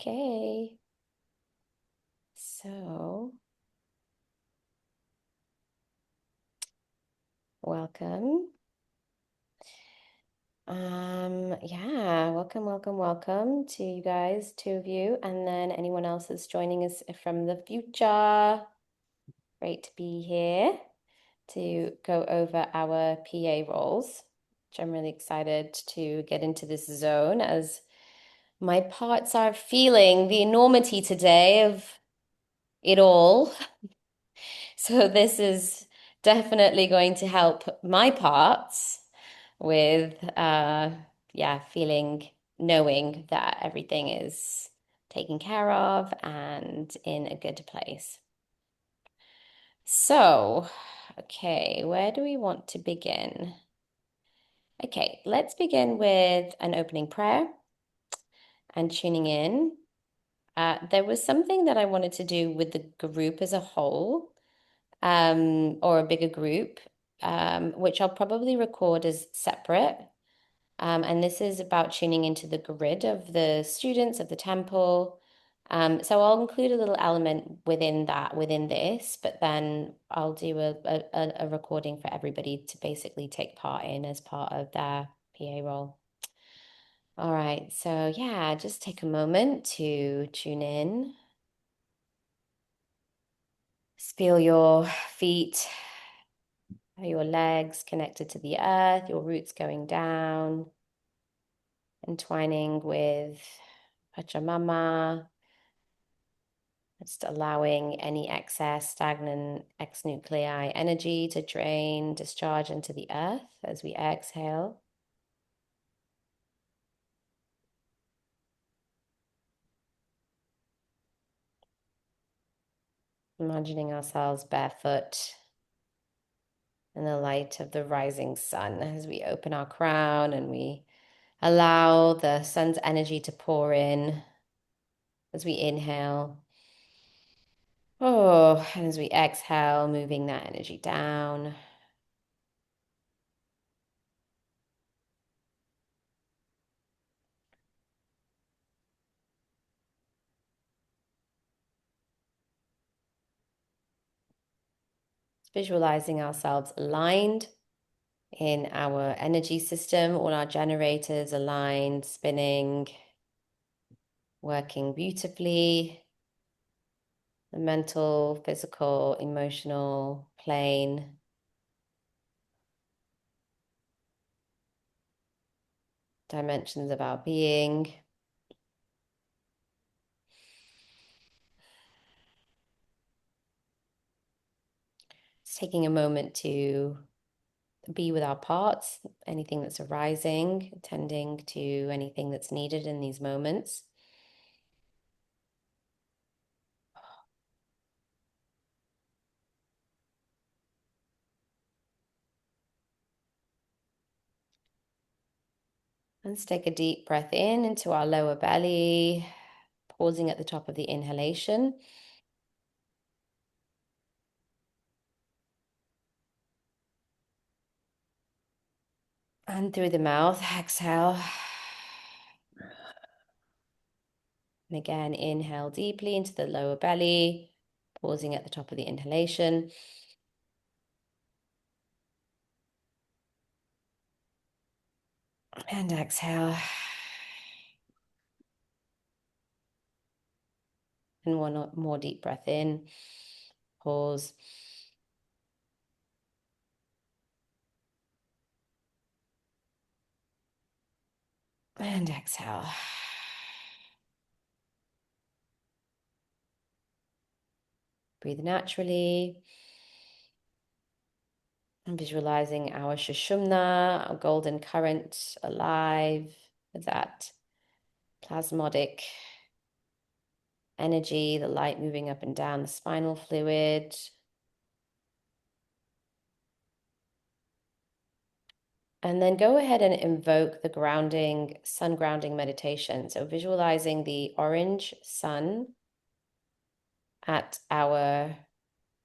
Okay, so welcome. Yeah, welcome to you guys, two of you, and then anyone else that's joining us from the future. Great to be here to go over our PA roles, which I'm really excited to get into this zone as my parts are feeling the enormity today of it all. So this is definitely going to help my parts with yeah, knowing that everything is taken care of and in a good place. So, okay, where do we want to begin? Okay, let's begin with an opening prayer and tuning in. There was something that I wanted to do with the group as a whole, or a bigger group, which I'll probably record as separate. And this is about tuning into the grid of the students of the temple. So I'll include a little element within this, but then I'll do a recording for everybody to basically take part in as part of their PA role. All right, so yeah, just take a moment to tune in. Just feel your feet, your legs connected to the earth, your roots going down, entwining with Pachamama, just allowing any excess, stagnant ex-nuclei energy to drain, discharge into the earth as we exhale. Imagining ourselves barefoot in the light of the rising sun as we open our crown and we allow the sun's energy to pour in as we inhale. Oh, and as we exhale, moving that energy down. Visualizing ourselves aligned in our energy system, all our generators aligned, spinning, working beautifully. The mental, physical, emotional plane. Dimensions of our being. Just taking a moment to be with our parts, anything that's arising, attending to anything that's needed in these moments. Let's take a deep breath in into our lower belly, pausing at the top of the inhalation. And through the mouth, exhale. And again, inhale deeply into the lower belly, pausing at the top of the inhalation. And exhale. And one more deep breath in. Pause. And exhale. Breathe naturally. And visualizing our Shushumna, our golden current, alive with that plasmodic energy, the light moving up and down the spinal fluid. And then go ahead and invoke the grounding, sun grounding meditation. So visualizing the orange sun at our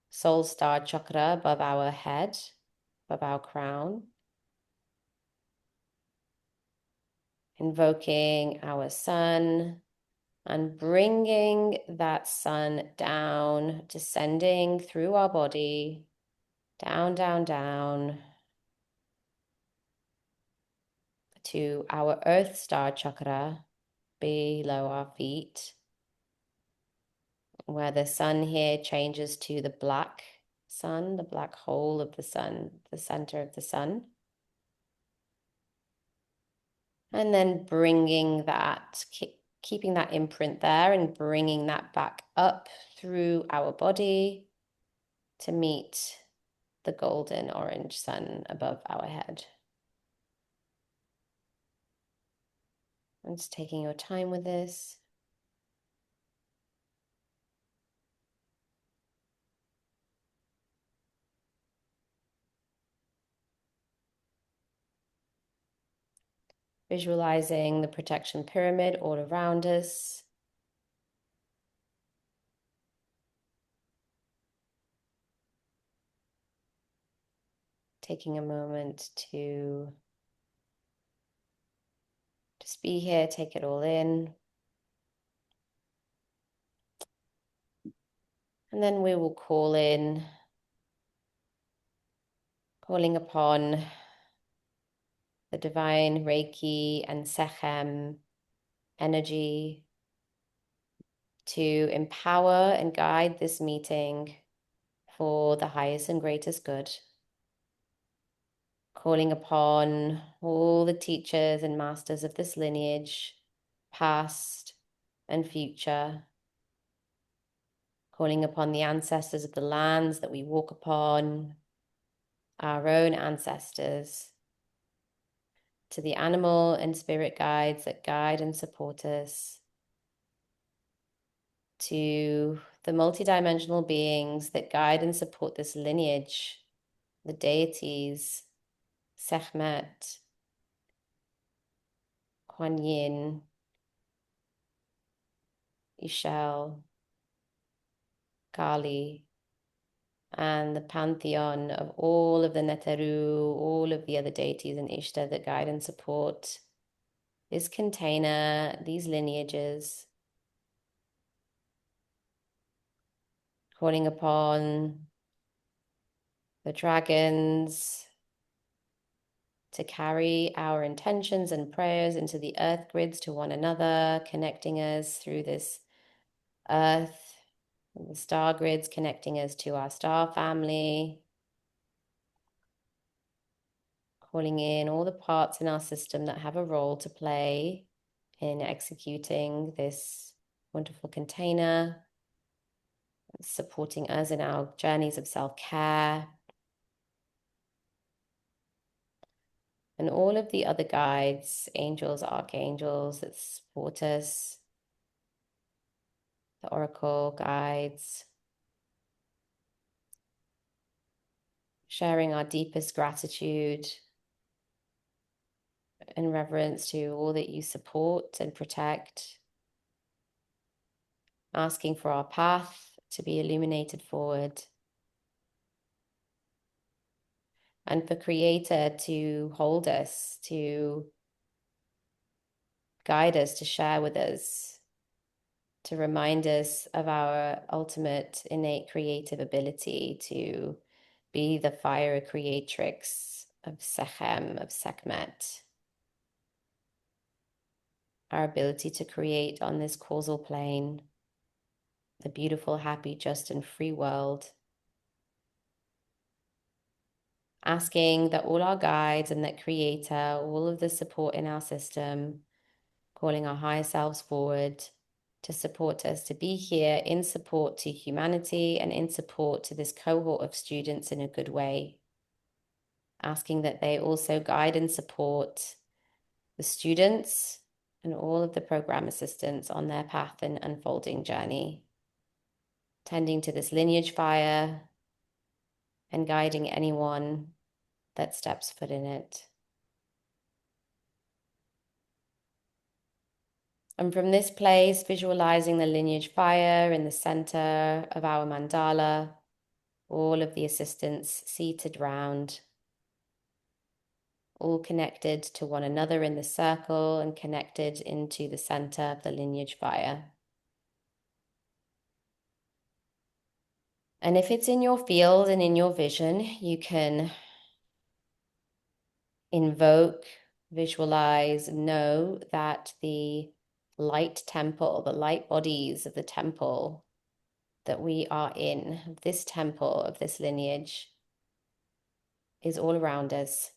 soul star chakra above our head, above our crown. Invoking our sun And bringing that sun down, descending through our body, down, down, down to our Earth Star chakra below our feet, where the sun here changes to the black sun, the black hole of the sun, the center of the sun. And then bringing that, keeping that imprint there and bringing that back up through our body to meet the golden orange sun above our head. And just taking your time with this. Visualizing the protection pyramid all around us. Taking a moment to just be here, take it all in. And then we will calling upon the divine Reiki and Sekhem energy to empower and guide this meeting for the highest and greatest good. Calling upon all the teachers and masters of this lineage, past and future. Calling upon the ancestors of the lands that we walk upon, our own ancestors, to the animal and spirit guides that guide and support us, to the multidimensional beings that guide and support this lineage, the deities, Sekhmet, Kuan Yin, Ishel, Kali, and the pantheon of all of the Neteru, all of the other deities and Ishtar that guide and support this container, these lineages, calling upon the dragons to carry our intentions and prayers into the earth grids to one another, connecting us through this earth, and the star grids connecting us to our star family, calling in all the parts in our system that have a role to play in executing this wonderful container, supporting us in our journeys of self-care, and all of the other guides, angels, archangels that support us, the oracle guides, sharing our deepest gratitude and reverence to all that you support and protect, asking for our path to be illuminated forward, and for Creator to hold us, to guide us, to share with us, to remind us of our ultimate innate creative ability to be the fire creatrix of Sekhem, of Sekhmet. Our ability to create on this causal plane, the beautiful, happy, just, and free world. Asking that all our guides and that Creator, all of the support in our system, calling our higher selves forward to support us, to be here in support to humanity and in support to this cohort of students in a good way. Asking that they also guide and support the students and all of the program assistants on their path and unfolding journey, tending to this lineage fire and guiding anyone that steps foot in it. And from this place, visualizing the lineage fire in the center of our mandala, all of the assistants seated round, all connected to one another in the circle and connected into the center of the lineage fire. And if it's in your field and in your vision, you can invoke, visualize, know that the light temple, the light bodies of the temple that we are in, this temple of this lineage, is all around us,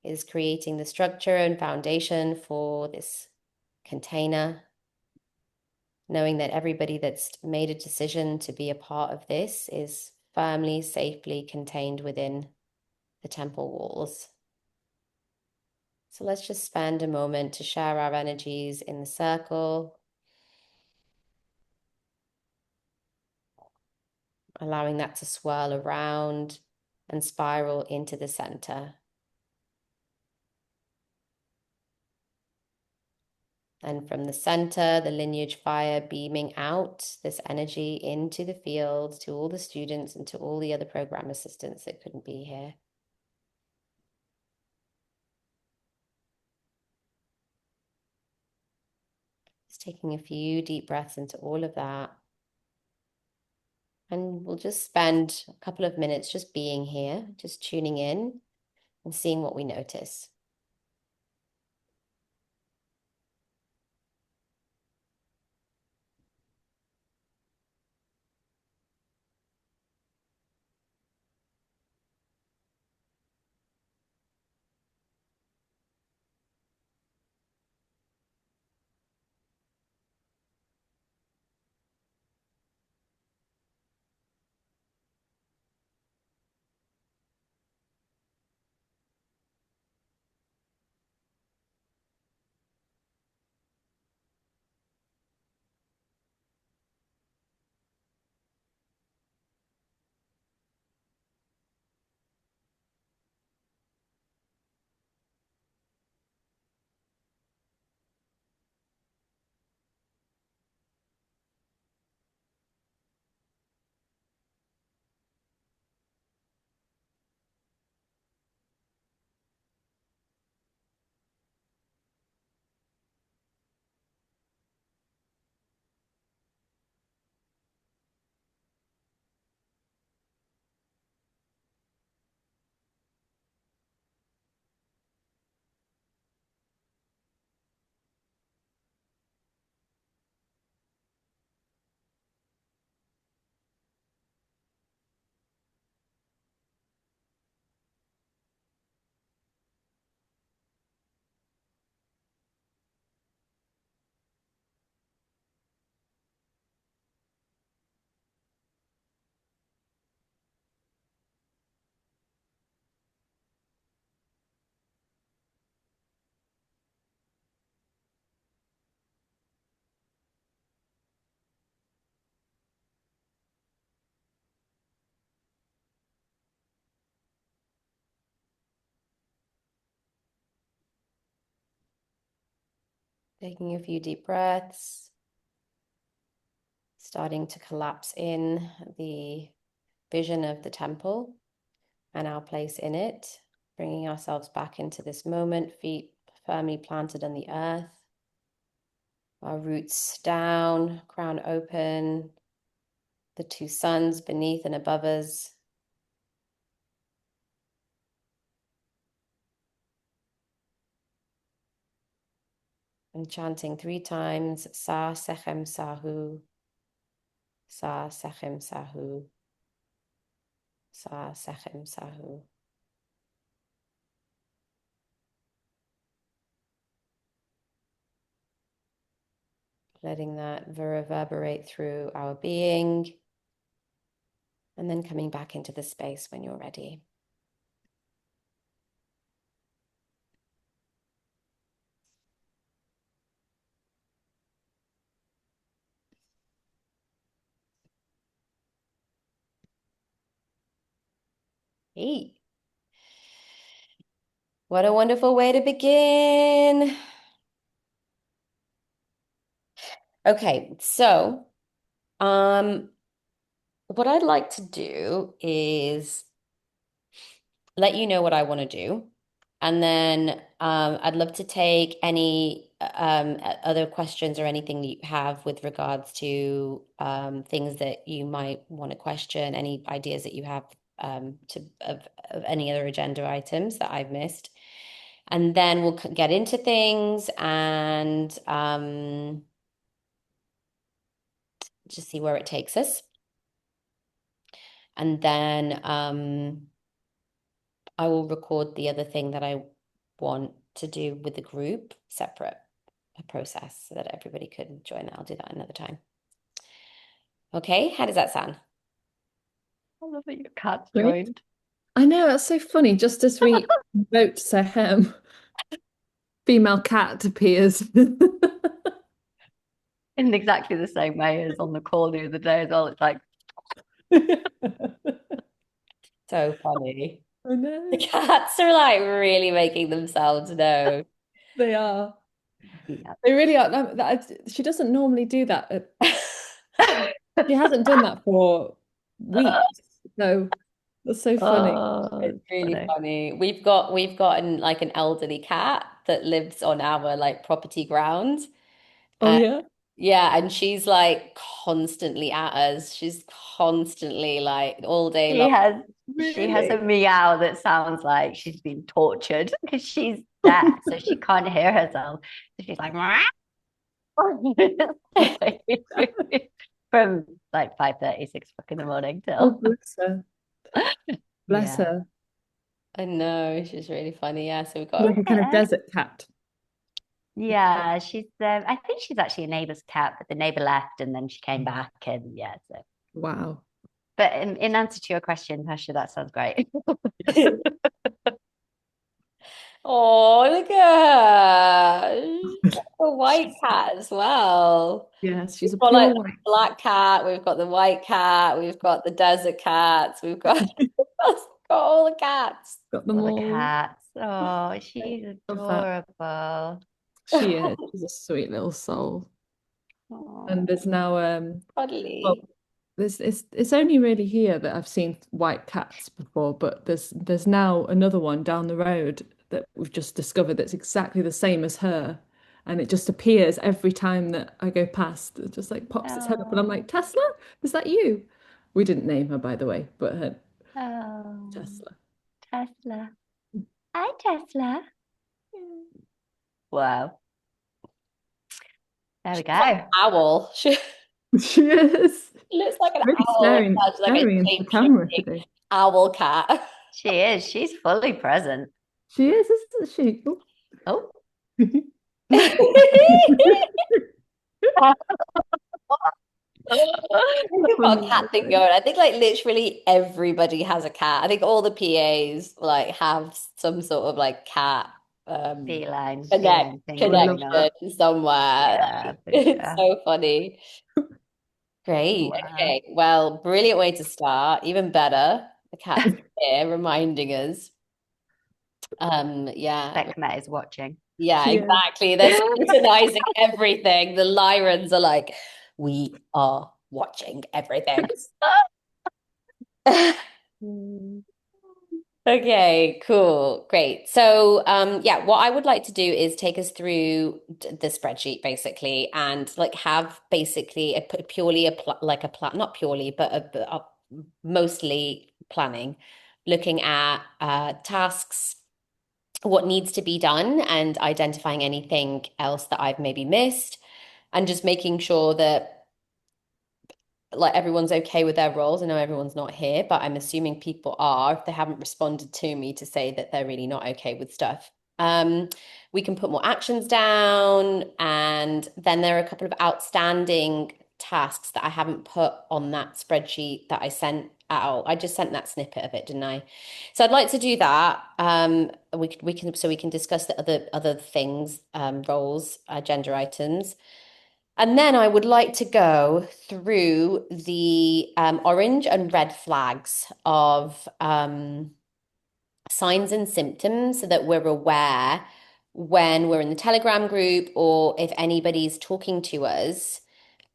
is creating the structure and foundation for this container, knowing that everybody that's made a decision to be a part of this is firmly, safely contained within the temple walls. So let's just spend a moment to share our energies in the circle, allowing that to swirl around and spiral into the center. And from the center, the lineage fire beaming out this energy into the field to all the students and to all the other program assistants that couldn't be here. Just taking a few deep breaths into all of that. And we'll just spend a couple of minutes just being here, just tuning in and seeing what we notice. Taking a few deep breaths, starting to collapse in the vision of the temple and our place in it, bringing ourselves back into this moment, feet firmly planted on the earth, our roots down, crown open, the two suns beneath and above us. And chanting 3 times, Sa Sekhem Sahu, Sa Sekhem Sahu, Sa Sekhem Sahu. Letting that reverberate through our being, and then coming back into the space when you're ready. Hey, what a wonderful way to begin. Okay, so what I'd like to do is let you know what I want to do. And then I'd love to take any other questions or anything that you have with regards to things that you might want to question, any ideas that you have of any other agenda items that I've missed. And then we'll get into things and just see where it takes us. And then I will record the other thing that I want to do with the group, separate a process so that everybody could join. I'll do that another time. Okay, how does that sound? I love that your cat's Great. joined. I know, that's so funny. Just as we vote Sekhem, female cat appears. In exactly the same way as on the call the other day as well. It's like, So funny. I The know. cats are like really making themselves known. They are. yeah. They really are. She doesn't normally do that. She hasn't done that for weeks. So that's so funny. Oh, It's it's really funny. funny. We've got like an elderly cat that lives on our like property grounds. Oh yeah. Yeah, and she's like constantly at us. She's constantly like all day She long. has she has a Really? meow that sounds like she's been tortured because she's deaf, so she can't hear herself. So she's like from like 5:30, 6 o'clock in the morning Oh, till bless her. Bless yeah. her. I know, she's really funny. Yeah, so we've got Like a kind of Yeah. desert cat. Yeah, she's I think she's actually a neighbour's cat, but the neighbour left and then she came back and yeah, so Wow. but in answer to your question, Tasha, that sounds great. Oh, look at her. She's got a white cat as well. Yes, she's We've a got pure like the white. black cat, we've got the white cat, we've got the desert cats, we've got, we've got all the cats. Got them All the all. cats. Oh, she's Love that. adorable. She is. She's a sweet little soul. And Oh, there's now well, Cuddly. it's only really here that I've seen white cats before, but there's now another one down the road that we've just discovered that's exactly the same as her. And it just appears every time that I go past. It just like pops its head up and I'm oh, like, Tesla, is that you? We didn't name her, by the way, but her oh, Tesla. Tesla. Hi, Tesla. Wow. There we She's like an go. owl. She She is looks like an really owl. staring She's like a staring into the camera shape-shifting today. owl cat. She is. She's fully present. She is, isn't she? Oh, We've got a Funny, cat thing isn't going. I think like literally everybody has a cat. I think all the PAs like have some sort of like cat feline thing Oh, I love going connection that. on. somewhere. Yeah, for It's sure. so funny. Great. Wow. Okay. Well, brilliant way to start. Even better. The cat's here reminding us. Yeah. Sekhmet is watching. Yeah, She is. exactly. They're scrutinizing everything. The Lyrans are like, we are watching everything. Mm. Okay, cool. Great. So, yeah, what I would like to do is take us through the spreadsheet basically and like have basically purely a pl like a plan, not purely, but mostly planning, looking at tasks, what needs to be done, and identifying anything else that I've maybe missed, and just making sure that like everyone's okay with their roles. I know everyone's not here, but I'm assuming people are if they haven't responded to me to say that they're really not okay with stuff. We can put more actions down, and then there are a couple of outstanding tasks that I haven't put on that spreadsheet that I sent out. I just sent that snippet of it, didn't I? So I'd like to do that. We can discuss the other things, roles, agenda items. And then I would like to go through the orange and red flags of signs and symptoms so that we're aware when we're in the Telegram group or if anybody's talking to us,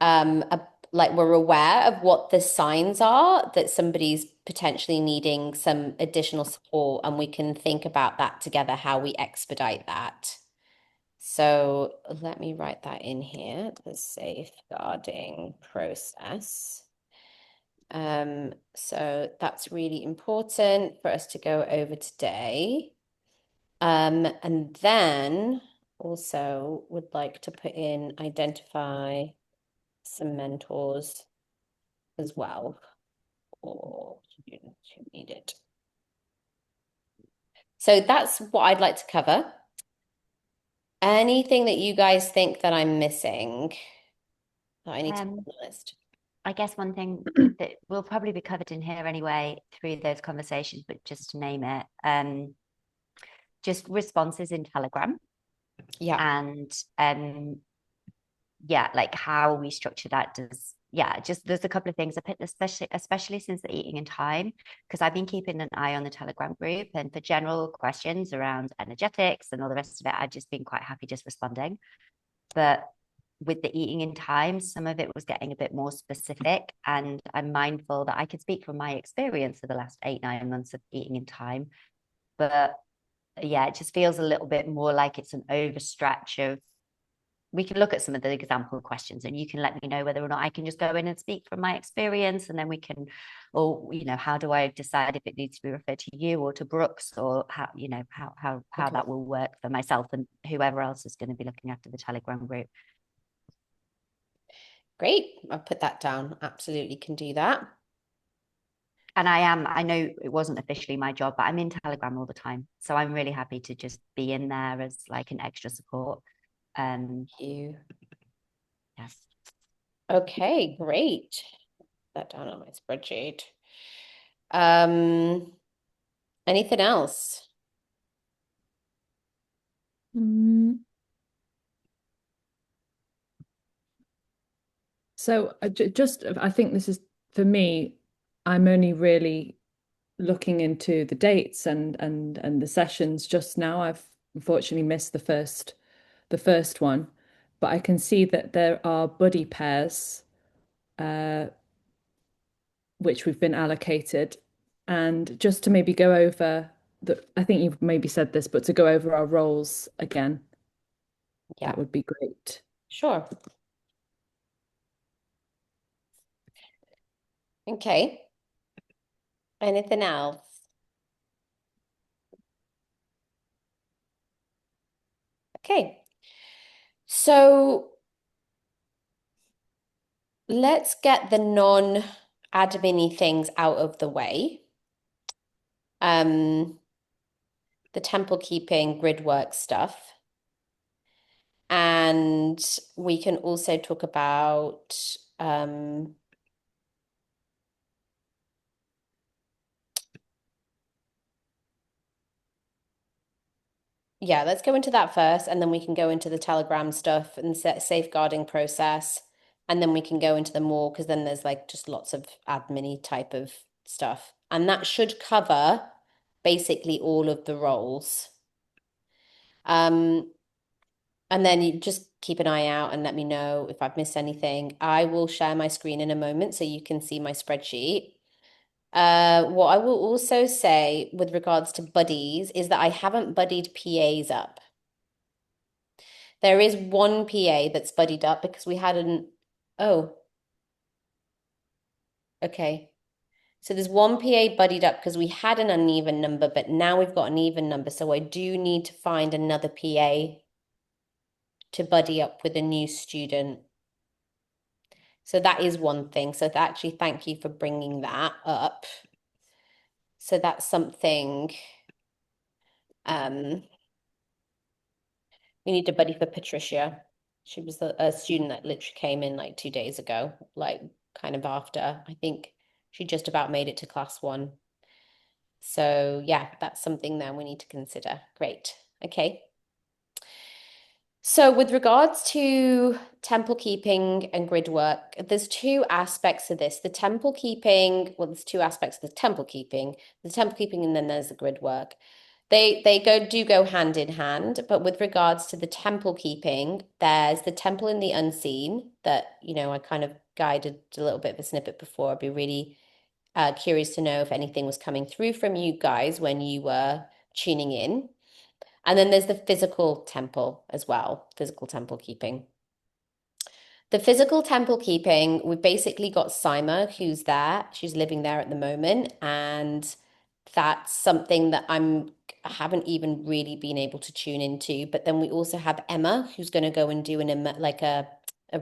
like we're aware of what the signs are that somebody's potentially needing some additional support, and we can think about that together, how we expedite that. So let me write that in here, the safeguarding process. So that's really important for us to go over today. And then also would like to put in identify some mentors as well, or students who need it. So that's what I'd like to cover. Anything that you guys think that I'm missing that I need to put on the list? I guess one thing that will probably be covered in here anyway through those conversations, but just to name it, just responses in Telegram. Yeah. And yeah, like how we structure that does, yeah, just there's a couple of things I put, especially since the eating in time, because I've been keeping an eye on the Telegram group, and for general questions around energetics and all the rest of it, I've just been quite happy just responding. But with the eating in time, some of it was getting a bit more specific, and I'm mindful that I can speak from my experience for the last 8-9 months of eating in time, but yeah, it just feels a little bit more like it's an overstretch of, we can look at some of the example questions and you can let me know whether or not I can just go in and speak from my experience, and then we can, or how do I decide if it needs to be referred to you or to Brooks, or how Okay. that will work for myself and whoever else is going to be looking after the Telegram group. Great. I'll put that down. Absolutely can do that. And I know it wasn't officially my job, but I'm in Telegram all the time, so I'm really happy to just be in there as like an extra support. Thank you. Yes. Okay, great. Put that down on my spreadsheet. Um, anything else? Mm. So just, I think this is for me, I'm only really looking into the dates and the sessions just now. I've unfortunately missed the first one, but I can see that there are buddy pairs uh, which we've been allocated. And just to maybe go over I think you've maybe said this, but to go over our roles again, Yeah, that would be great. sure. Okay. Anything else? Okay. So let's get the non-admin-y things out of the way. The temple keeping grid work stuff. And we can also talk about yeah, let's go into that first, and then we can go into the Telegram stuff and safeguarding process, and then we can go into the more, because then there's like just lots of admin-y type of stuff. And that should cover basically all of the roles. And then you just keep an eye out and let me know if I've missed anything. I will share my screen in a moment so you can see my spreadsheet. What I will also say with regards to buddies is that I haven't buddied PAs up. There is one PA that's buddied up because we had oh, okay. So there's one PA buddied up because we had an uneven number, but now we've got an even number. So I do need to find another PA to buddy up with a new student. So that is one thing. So actually, thank you for bringing that up. So that's something we need a buddy for Patricia. She was a student that literally came in like 2 days ago, like kind of after. I think she just about made it to class 1. So yeah, that's something then we need to consider. Great. Okay. So with regards to temple keeping and grid work, there's two aspects of this. The temple keeping, well, there's two aspects of the temple keeping, and then there's the grid work. They do go hand in hand, but with regards to the temple keeping, there's the temple in the unseen that, I kind of guided a little bit of a snippet before. I'd be really curious to know if anything was coming through from you guys when you were tuning in. And then there's the physical temple as well, physical temple keeping. The physical temple keeping, we've basically got Sima, who's there. She's living there at the moment. And that's something that I haven't even really been able to tune into. But then we also have Emma, who's going to go and do like a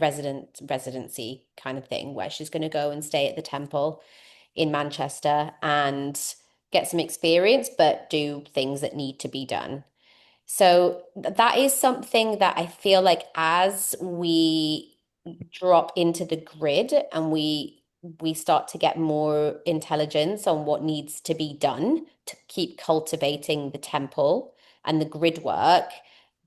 residency kind of thing, where she's going to go and stay at the temple in Manchester and get some experience, but do things that need to be done. So that is something that I feel like as we drop into the grid and we start to get more intelligence on what needs to be done to keep cultivating the temple and the grid work,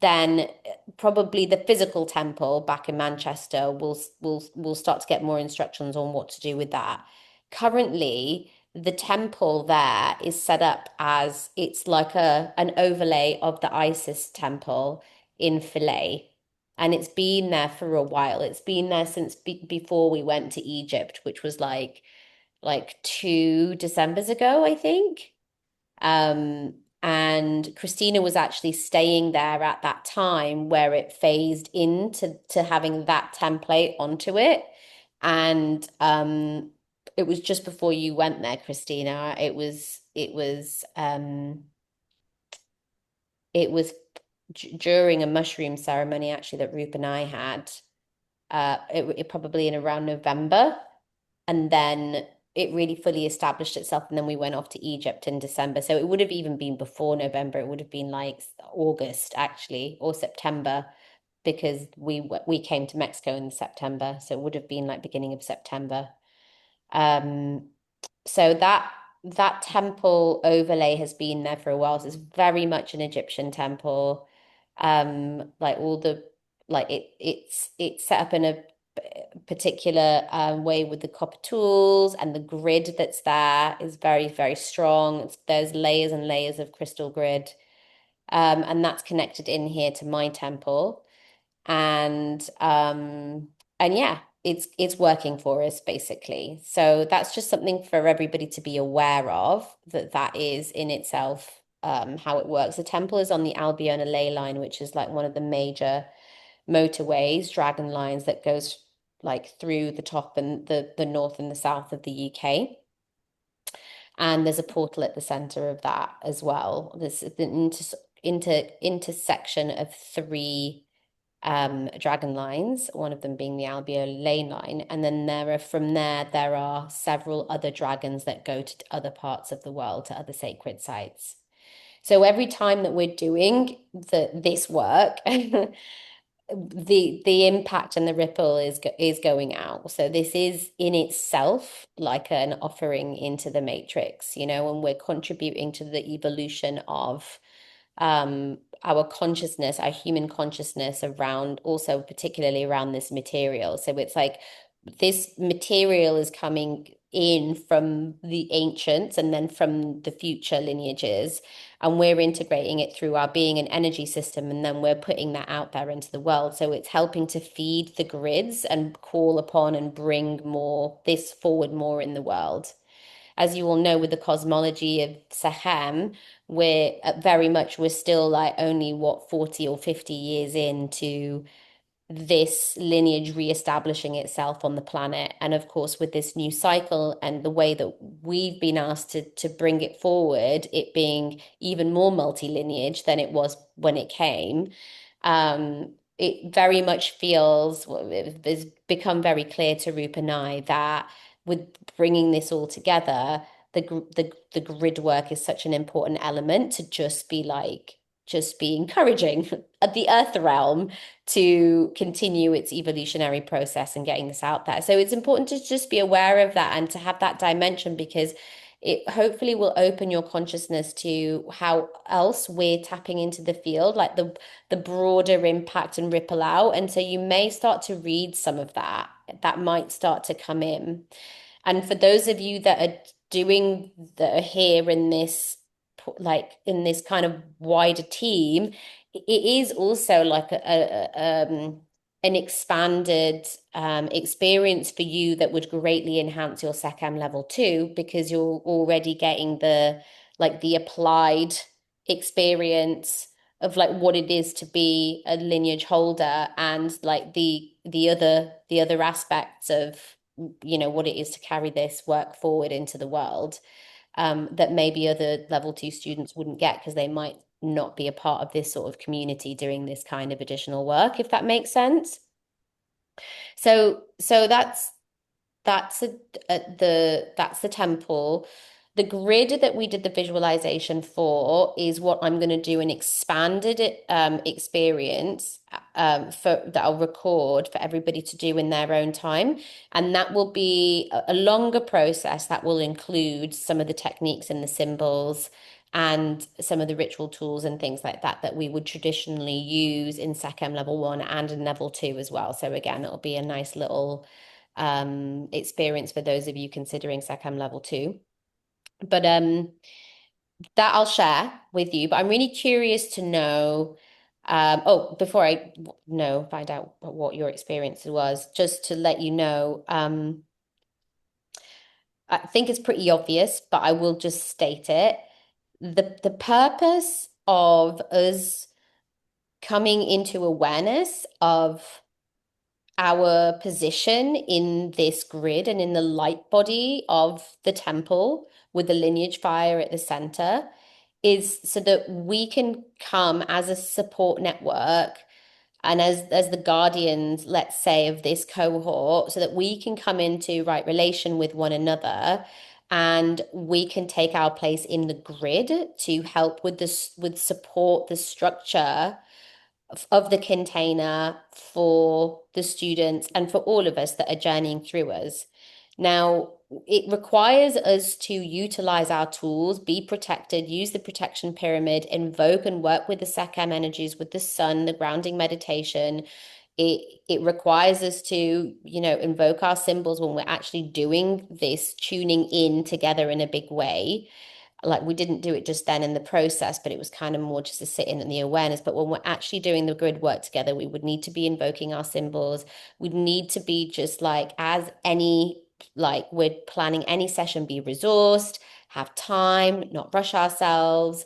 then probably the physical temple back in Manchester will start to get more instructions on what to do with that. Currently, the temple there is set up as it's like an overlay of the Isis temple in Philae. And it's been there for a while. It's been there since before we went to Egypt, which was like 2 Decembers ago, I think. And Christina was actually staying there at that time where it phased into to having that template onto it. And it was just before you went there, Christina. It was during a mushroom ceremony actually that Rup and I had. It probably in around November, and then it really fully established itself. And then we went off to Egypt in December. So it would have even been before November. It would have been like August actually, or September, because we came to Mexico in September. So it would have been like beginning of September. Um, so that temple overlay has been there for a while. So it's very much an Egyptian temple. Like all the like it's set up in a particular way with the copper tools, and the grid that's there is very, very strong. There's layers and layers of crystal grid. And that's connected in here to my temple. And yeah, it's working for us basically. So that's just something for everybody to be aware of, that is in itself how it works. The temple is on the Albiona ley line, which is like one of the major motorways, dragon lines that goes like through the top and the north and the south of the UK. And there's a portal at the center of that as well. There's an intersection of three dragon lines, one of them being the Albiol lane line. And then there are several other dragons that go to other parts of the world, to other sacred sites. So every time that we're doing this work, the impact and the ripple is going out. So this is in itself like an offering into the matrix, and we're contributing to the evolution of our consciousness, our human consciousness around, also particularly around this material. So it's like this material is coming in from the ancients and then from the future lineages, and we're integrating it through our being and energy system, and then we're putting that out there into the world. So it's helping to feed the grids and call upon and bring this forward more in the world. As you all know, with the cosmology of Sekhem, we're still like only 40 or 50 years into this lineage reestablishing itself on the planet. And of course, with this new cycle and the way that we've been asked to bring it forward, it being even more multi-lineage than it was when it came, it very much feels, well, it's become very clear to Rupa and I that with bringing this all together, the grid work is such an important element to just be encouraging at the earth realm to continue its evolutionary process and getting this out there. So it's important to just be aware of that and to have that dimension, because it hopefully will open your consciousness to how else we're tapping into the field, like the broader impact and ripple out. And so you may start to read some of that might start to come in. And for those of you that are here in this, like in this kind of wider team, it is also like an expanded experience for you that would greatly enhance your Sekhem level 2, because you're already getting the applied experience of like what it is to be a lineage holder, and like the other aspects of, you know, what it is to carry this work forward into the world, that maybe other level 2 students wouldn't get because they might not be a part of this sort of community doing this kind of additional work, if that makes sense. So that's that's the temple. The grid that we did the visualization for is what I'm going to do an expanded experience for that I'll record for everybody to do in their own time. And that will be a longer process that will include some of the techniques and the symbols and some of the ritual tools and things like that that we would traditionally use in Sekhem level 1 and in level 2 as well. So again, it'll be a nice little experience for those of you considering Sekhem level 2. But that I'll share with you. But I'm really curious to know, before I know, find out what your experience was, just to let you know, I think it's pretty obvious, but I will just state it. The purpose of us coming into awareness of our position in this grid and in the light body of the temple with the lineage fire at the center is so that we can come as a support network and as the guardians, let's say, of this cohort, so that we can come into right relation with one another, and we can take our place in the grid to help with this, with support the structure of the container for the students and for all of us that are journeying through us. Now, it requires us to utilize our tools, be protected, use the protection pyramid, invoke and work with the Sekhem energies, with the sun, the grounding meditation. It requires us to, you know, invoke our symbols when we're actually doing this tuning in together in a big way. Like, we didn't do it just then in the process, but it was kind of more just to sit in the awareness. But when we're actually doing the grid work together, we would need to be invoking our symbols. We'd need to be just like, as any, like we're planning any session, be resourced, have time, not rush ourselves,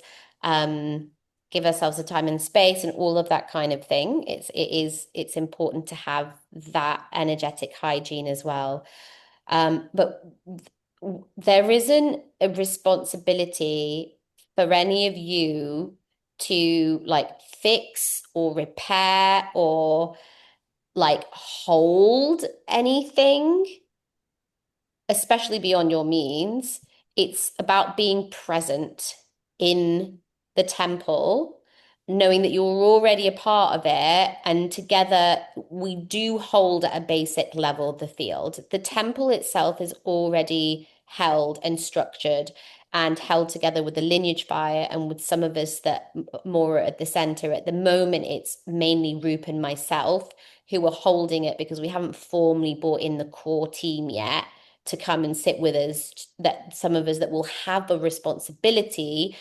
give ourselves the time and space and all of that kind of thing. It's important to have that energetic hygiene as well. But there isn't a responsibility for any of you to like fix or repair or like hold anything, especially beyond your means. It's about being present in the temple, knowing that you're already a part of it, and together we do hold at a basic level the field. The temple itself is already held and structured and held together with the lineage fire and with some of us that more at the center. At the moment, it's mainly Roop and myself who are holding it because we haven't formally brought in the core team yet to come and sit with us, that some of us that will have a responsibility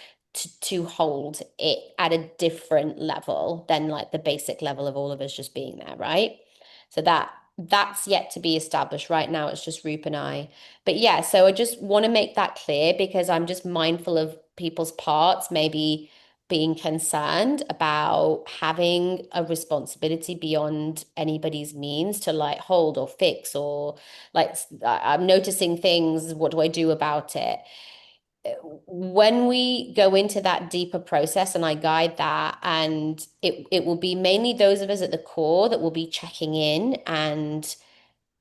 to hold it at a different level than like the basic level of all of us just being there, right? So that's yet to be established. Right now it's just Roop and I. But yeah, so I just want to make that clear because I'm just mindful of people's parts maybe being concerned about having a responsibility beyond anybody's means to like hold or fix, or like, I'm noticing things, what do I do about it? When we go into that deeper process and I guide that, and it will be mainly those of us at the core that will be checking in and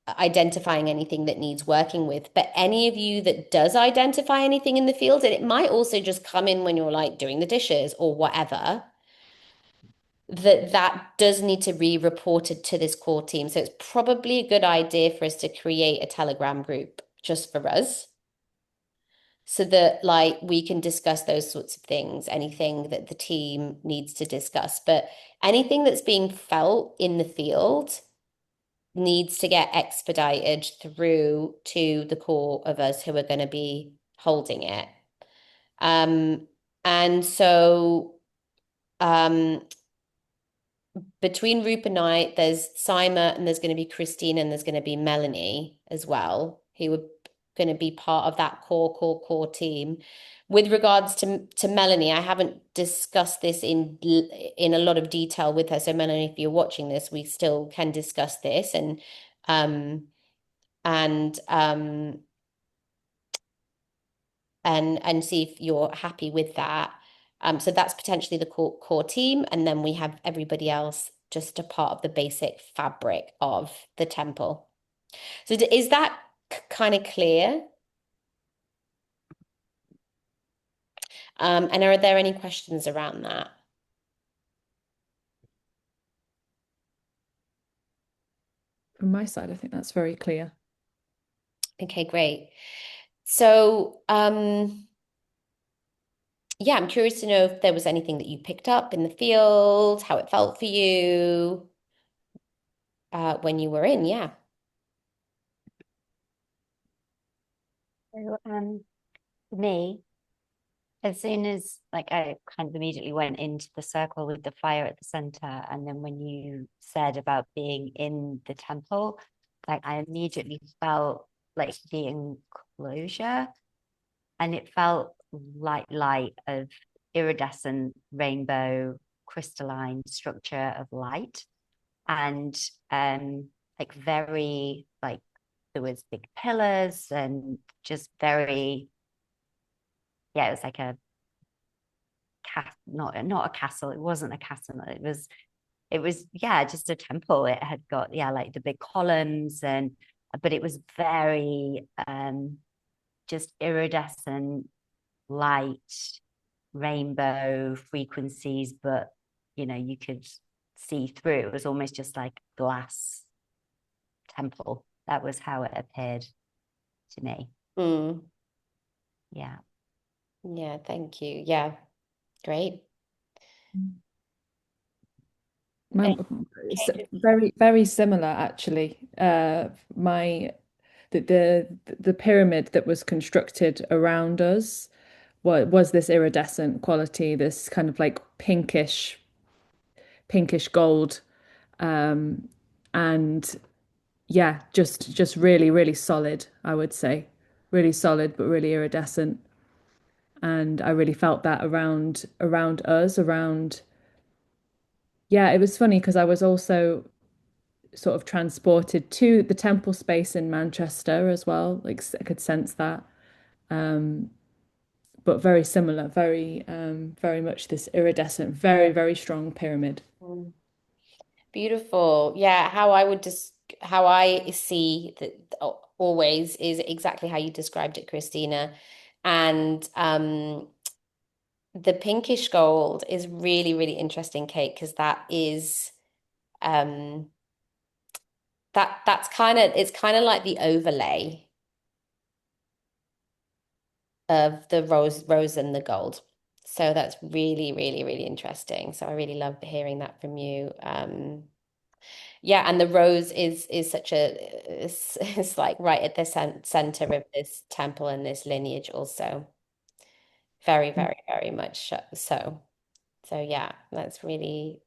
identifying anything that needs working with. But any of you that does identify anything in the field, and it might also just come in when you're like doing the dishes or whatever, that does need to be reported to this core team. So it's probably a good idea for us to create a Telegram group just for us, so that like we can discuss those sorts of things, anything that the team needs to discuss. But anything that's being felt in the field needs to get expedited through to the core of us who are going to be holding it. And so between Roop and I, there's Sima and there's going to be Christine and there's going to be Melanie as well, who would going to be part of that core team. With regards to Melanie, I haven't discussed this in a lot of detail with her. So Melanie, if you're watching this, we still can discuss this um and and see if you're happy with that. So that's potentially the core team, and then we have everybody else just a part of the basic fabric of the temple. So is that kind of clear? And are there any questions around that? From my side, I think that's very clear. Okay, great. So, yeah, I'm curious to know if there was anything that you picked up in the field, how it felt for you when you were in, yeah. So, for me, as soon as like I kind of immediately went into the circle with the fire at the center, and then when you said about being in the temple, like I immediately felt like the enclosure, and it felt light of iridescent rainbow crystalline structure of light, and like very like there was big pillars and just very, yeah, it was like a not a castle. It wasn't a castle. It was yeah, just a temple. It had got, yeah, like the big columns, and but it was very just iridescent light, rainbow frequencies, but you could see through. It was almost just like glass temple. That was how it appeared to me. Mm. Yeah. Yeah, thank you. Yeah, great. It's Okay. very, very similar, actually. My the pyramid that was constructed around us was this iridescent quality, this kind of like pinkish gold, and yeah, just really, really solid, I would say. Really solid, but really iridescent. And I really felt that around us, around yeah, it was funny because I was also sort of transported to the temple space in Manchester as well. Like I could sense that. But very similar, very much this iridescent, very, very strong pyramid. Mm. Beautiful. Yeah, how I see that always is exactly how you described it, Christina. And the pinkish gold is really, really interesting, Kate, because that is um that's kind of it's kind of like the overlay of the rose and the gold. So that's really, really, really interesting. So I really love hearing that from you. Yeah, and the rose is such a it's like right at the center of this temple and this lineage also. Very, very, very much so. So yeah, that's really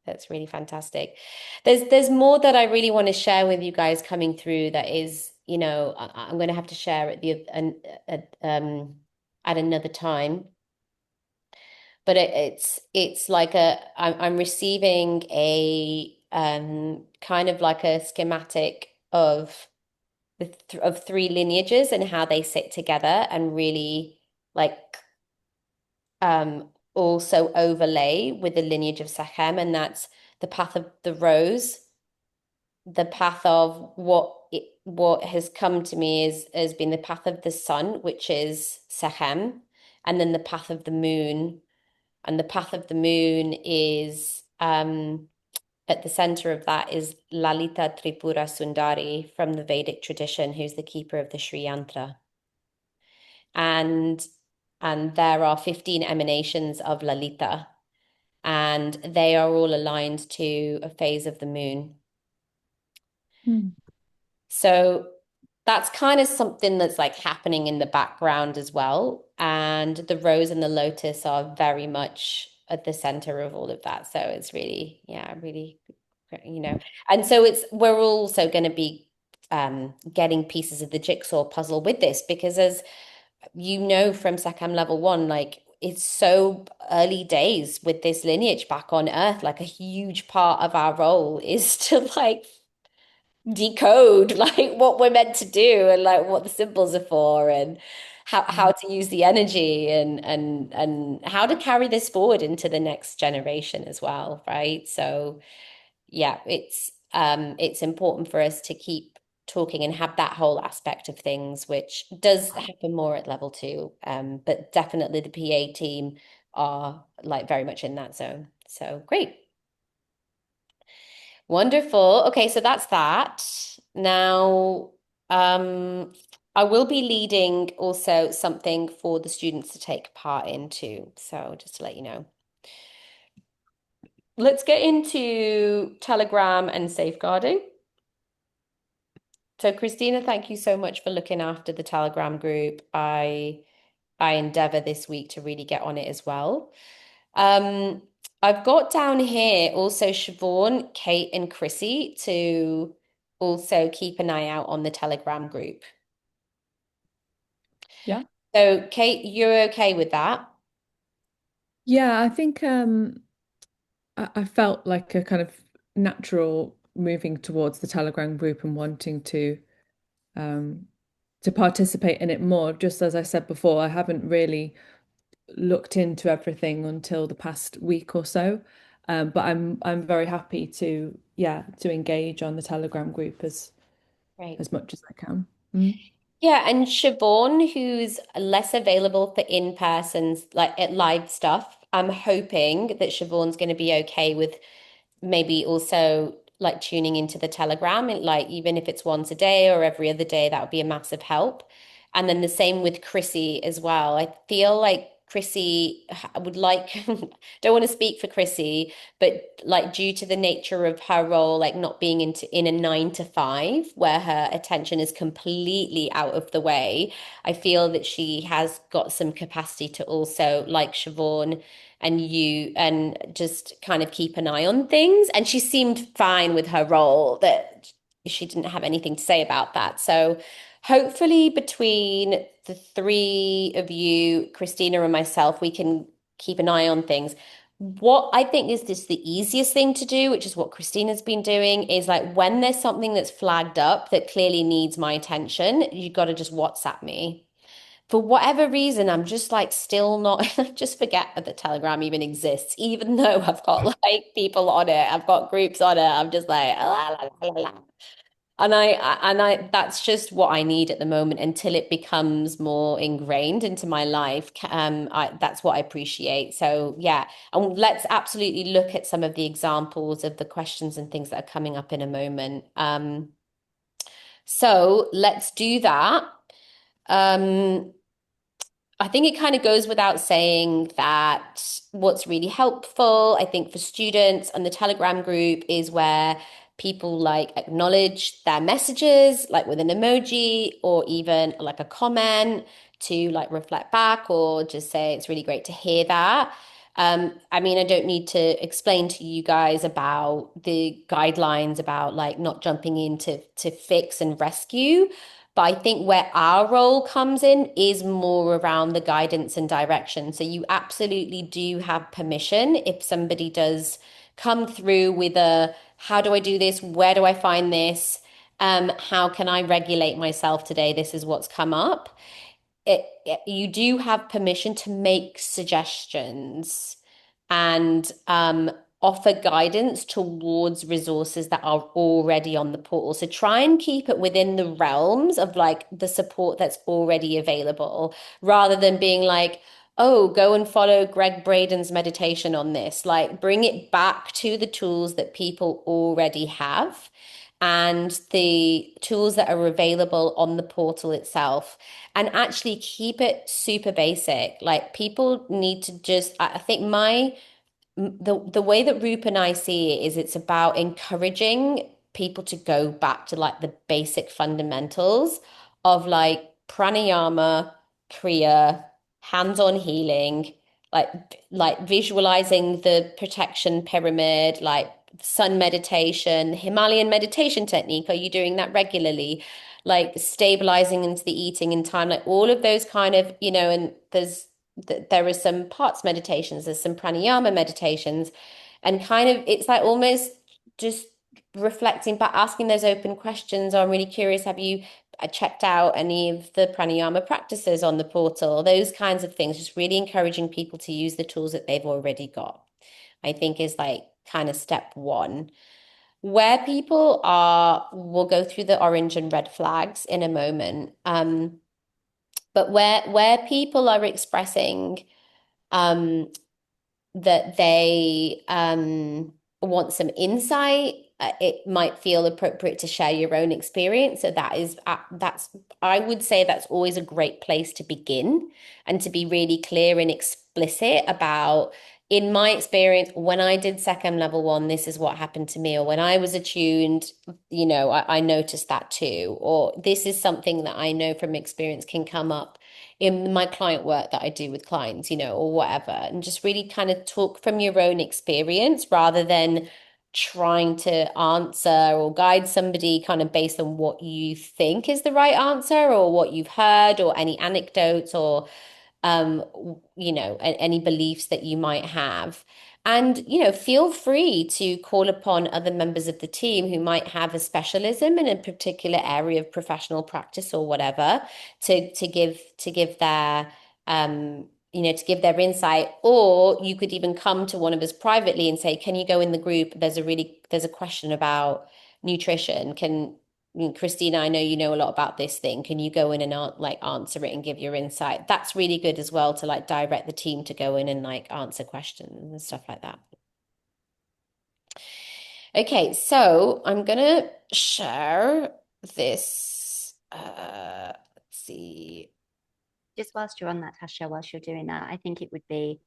fantastic. There's more that I really want to share with you guys coming through that is, I'm going to have to share at another time. But it's like I'm receiving a kind of like a schematic of of three lineages and how they sit together and really like also overlay with the lineage of Sekhem, and that's the path of the rose, the path of what has come to me is has been the path of the sun, which is Sekhem, and then the path of the moon, and the path of the moon is at the center of that is Lalita Tripura Sundari from the Vedic tradition, who's the keeper of the Sri Yantra. And there are 15 emanations of Lalita, and they are all aligned to a phase of the moon. Mm. So that's kind of something that's like happening in the background as well. And the rose and the lotus are very much at the center of all of that. So it's really, yeah, really, you know. And so we're also going to be getting pieces of the jigsaw puzzle with this, because as you know from Sekhem level one, like it's so early days with this lineage back on Earth. Like a huge part of our role is to like decode like what we're meant to do and like what the symbols are for and how to use the energy and how to carry this forward into the next generation as well, right? So yeah, it's important for us to keep talking and have that whole aspect of things, which does happen more at level two. But definitely the PA team are like very much in that zone. So great. Wonderful. Okay, so that's that. Now, I will be leading also something for the students to take part in too. So just to let you know. Let's get into Telegram and safeguarding. So Christina, thank you so much for looking after the Telegram group. I endeavor this week to really get on it as well. Um, I've got down here also Siobhan, Kate, and Chrissy to also keep an eye out on the Telegram group. Yeah. So, Kate, you're okay with that? Yeah, I think I felt like a kind of natural moving towards the Telegram group and wanting um to participate in it more. Just as I said before, I haven't really looked into everything until the past week or so. But I'm very happy to to engage on the Telegram group Right. as much as I can. Mm. Yeah, and Siobhan, who's less available for in-persons, like at live stuff, I'm hoping that Siobhan's going to be okay with maybe also like tuning into the Telegram, and like even if it's once a day or every other day, that would be a massive help. And then the same with Chrissy as well. I feel like Chrissy would like, don't want to speak for Chrissy, but like due to the nature of her role, like not being in a 9 to 5 where her attention is completely out of the way, I feel that she has got some capacity to also like Siobhan and you and just kind of keep an eye on things. And she seemed fine with her role, that she didn't have anything to say about that. So hopefully between the three of you, Christina and myself, we can keep an eye on things. What I think is just the easiest thing to do, which is what Christina's been doing, is like when there's something that's flagged up that clearly needs my attention, you got to just WhatsApp me. For whatever reason, I'm just like still not, I just forget that the Telegram even exists, even though I've got like people on it, I've got groups on it. I'm just like, "Ah, la, la, la, la." That's just what I need at the moment until it becomes more ingrained into my life. That's what I appreciate. So yeah, and let's absolutely look at some of the examples of the questions and things that are coming up in a moment. So let's do that. Um, I think it kind of goes without saying that what's really helpful, I think, for students and the Telegram group is where people like acknowledge their messages, like with an emoji or even like a comment to like reflect back or just say it's really great to hear that. I mean, I don't need to explain to you guys about the guidelines about like not jumping in to fix and rescue. But I think where our role comes in is more around the guidance and direction. So you absolutely do have permission if somebody does come through with a, how do I do this? Where do I find this? How can I regulate myself today? This is what's come up. You do have permission to make suggestions and offer guidance towards resources that are already on the portal. So try and keep it within the realms of like the support that's already available, rather than being like, oh, go and follow Greg Braden's meditation on this. Like bring it back to the tools that people already have and the tools that are available on the portal itself, and actually keep it super basic. Like people need to just, I think the way that Roop and I see it is it's about encouraging people to go back to like the basic fundamentals of like pranayama, kriya, hands-on healing, like visualizing the protection pyramid, like sun meditation, Himalayan meditation technique? Are you doing that regularly? Like stabilizing into the eating in time, like all of those kind of, and there are some parts meditations, there's some pranayama meditations, and kind of it's like almost just reflecting back, asking those open questions. I'm really curious, have you checked out any of the pranayama practices on the portal? Those kinds of things, just really encouraging people to use the tools that they've already got, I think is like kind of step one. Where people are, we'll go through the orange and red flags in a moment. But where people are expressing um, that they want some insight, it might feel appropriate to share your own experience. So that's I would say that's always a great place to begin, and to be really clear and explicit about, in my experience, when I did Sekhem level 1, this is what happened to me, or when I was attuned, I noticed that too, or this is something that I know from experience can come up in my client work that I do with clients, or whatever, and just really kind of talk from your own experience rather than trying to answer or guide somebody kind of based on what you think is the right answer or what you've heard or any anecdotes or any beliefs that you might have. And, feel free to call upon other members of the team who might have a specialism in a particular area of professional practice or whatever to give their to give their insight. Or you could even come to one of us privately and say, can you go in the group? There's a question about nutrition. Christina, I know you know a lot about this thing. Can you go in and answer it and give your insight? That's really good as well to like direct the team to go in and like answer questions and stuff like that. Okay, so I'm gonna share this. Let's see. Just whilst you're on that, Tasha, whilst you're doing that, I think it would be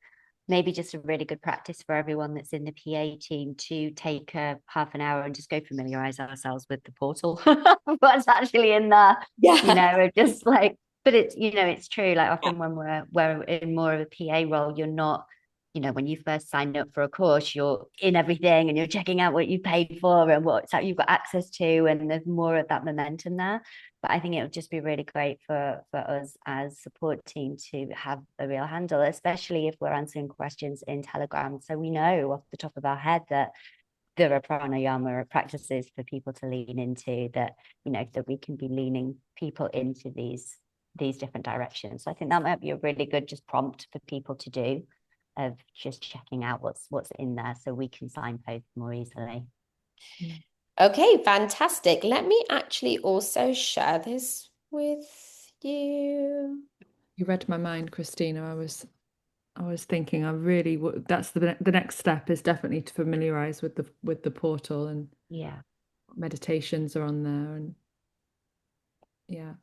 maybe just a really good practice for everyone that's in the PA team to take a half an hour and just go familiarize ourselves with the portal. What's actually in there, Yeah. just like, but it's, it's true. Like often when we're in more of a PA role, you're not, when you first sign up for a course, you're in everything and you're checking out what you paid for and what you've got access to, and there's more of that momentum there. But I think it would just be really great for us as support team to have a real handle, especially if we're answering questions in Telegram. So we know off the top of our head that there are pranayama practices for people to lean into, that, that we can be leaning people into these different directions. So I think that might be a really good just prompt for people to do, of just checking out what's in there so we can signpost more easily. Okay, fantastic. Let me actually also share this with you. You read my mind, Christina. I was thinking I really would, that's the next step is definitely to familiarize with the portal, and Yeah. meditations are on there, and yeah.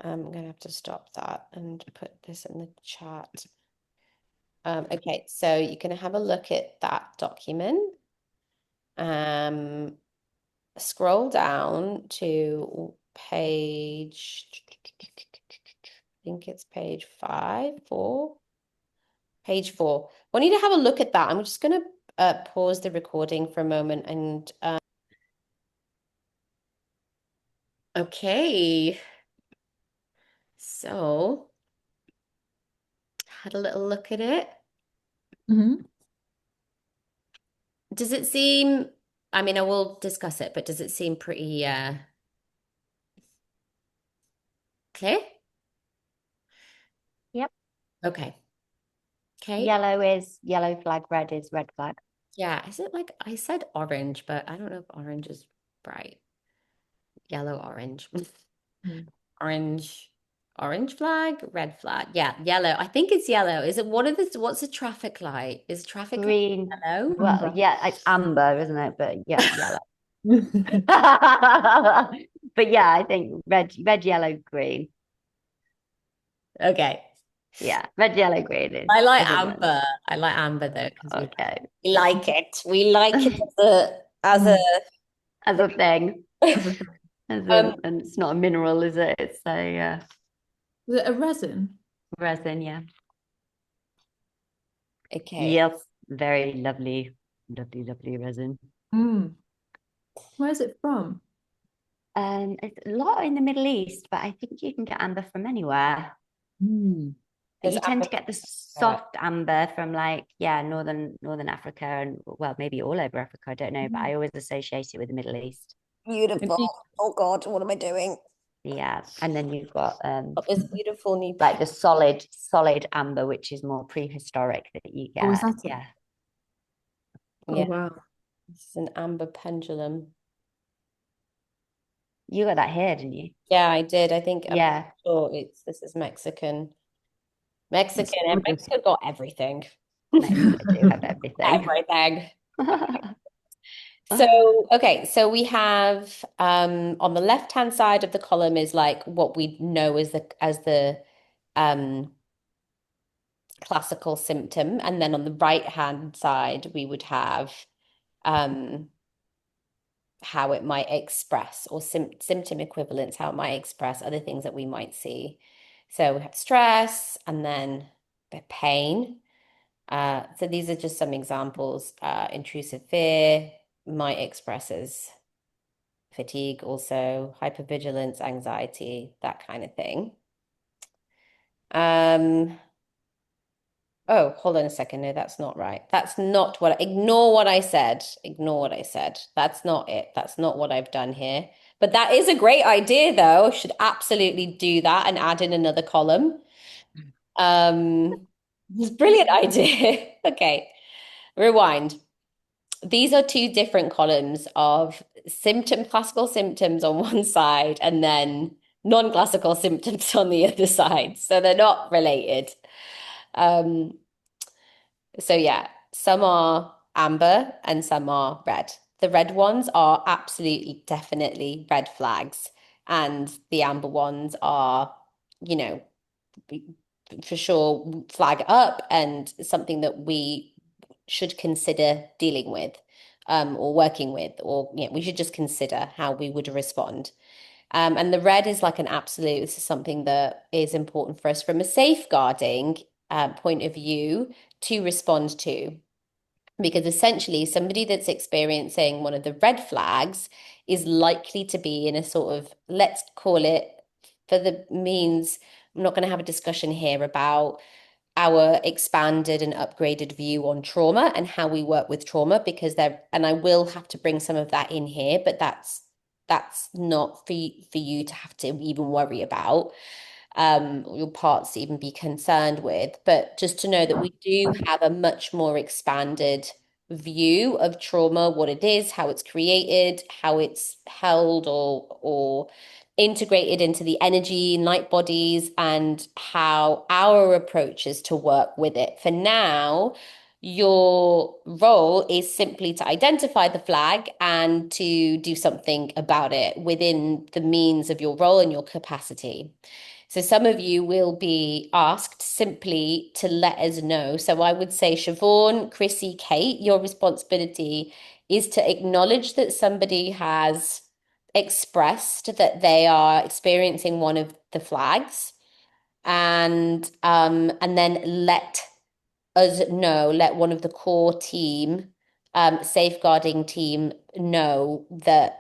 I'm gonna have to stop that and put this in the chat. Okay, so you're gonna have a look at that document. Scroll down to page, I think it's page 4. Page 4. I want you to have a look at that. I'm just gonna pause the recording for a moment and okay. So had a little look at it. Mm-hmm. Does it seem, I mean, I will discuss it, but does it seem pretty clear? Yep. Okay. Okay. Yellow is yellow flag, red is red flag. Yeah, is it like I said orange, but I don't know if orange is bright. Yellow, orange. Orange, orange flag, red flag. Yeah, yellow. I think it's yellow. Is it what's a traffic light? Is traffic light Green. yellow? Well, yeah, it's amber, isn't it? But yeah, yellow. But yeah, I think red, yellow, green. Okay. Yeah, red, yellow, green is. I like amber. I like amber though, because Okay. we like it. We like it as a As a thing. Was And it's not a mineral, is it? It's a it a resin? resin, yeah. okay. Yes, very lovely. Lovely, lovely resin. Mm. Where's it from? It's a lot in the Middle East, but I think you can get amber from anywhere. Mm. But There's you tend amber. to get the soft amber from like, yeah, northern Africa and well, maybe all over Africa. I don't know, but I always associate it with the Middle East. Beautiful. Oh God, what am I doing? Yeah, and then you've got Got this beautiful new like the solid amber, which is more prehistoric that you Oh, is get. that it? Yeah, Oh, Yeah, wow. this is an amber pendulum. you got that here, didn't you? Yeah, I did. I think I'm Yeah, sure this is Mexican. That's Mexican and gorgeous. Mexico got everything. Mexico do have everything. Everything. So, okay, so we have on the left-hand side of the column is like what we know as the um classical symptom, and then on the right-hand side we would have um how it might express or symptom equivalents, how it might express other things that we might see. So we have stress and then the pain. So these are just some examples. Intrusive fear might express as fatigue, also hypervigilance, anxiety, that kind of thing. Um, oh, hold on a second. No, that's not right. That's not ignore what I said. Ignore what I said. That's not it. That's not what I've done here. But that is a great idea, though. Should absolutely do that and add in another column. It's a brilliant idea. Okay, rewind. These are two different columns of classical symptoms on one side and then non-classical symptoms on the other side. So they're not related. Um, so yeah, some are amber and some are red. The red ones are absolutely, definitely red flags. And the amber ones are, you know, for sure flag up and something that we should consider dealing with or working with, or we should just consider how we would respond. And the red is like an absolute, this is something that is important for us from a safeguarding point of view to respond to. Because essentially, somebody that's experiencing one of the red flags is likely to be in a sort of, let's call it, for the means, I'm not going to have a discussion here about our expanded and upgraded view on trauma and how we work with trauma because and I will have to bring some of that in here, but that's not for you to have to even worry about, your parts to even be concerned with, but just to know that we do have a much more expanded view of trauma, what it is, how it's created, how it's held or integrated into the energy light bodies, and how our approach is to work with it. For now, your role is simply to identify the flag and to do something about it within the means of your role and your capacity. So some of you will be asked simply to let us know. So I would say, Siobhan, Chrissy, Kate, your responsibility is to acknowledge that somebody has expressed that they are experiencing one of the flags, and then let us know, let one of the core team, safeguarding team know that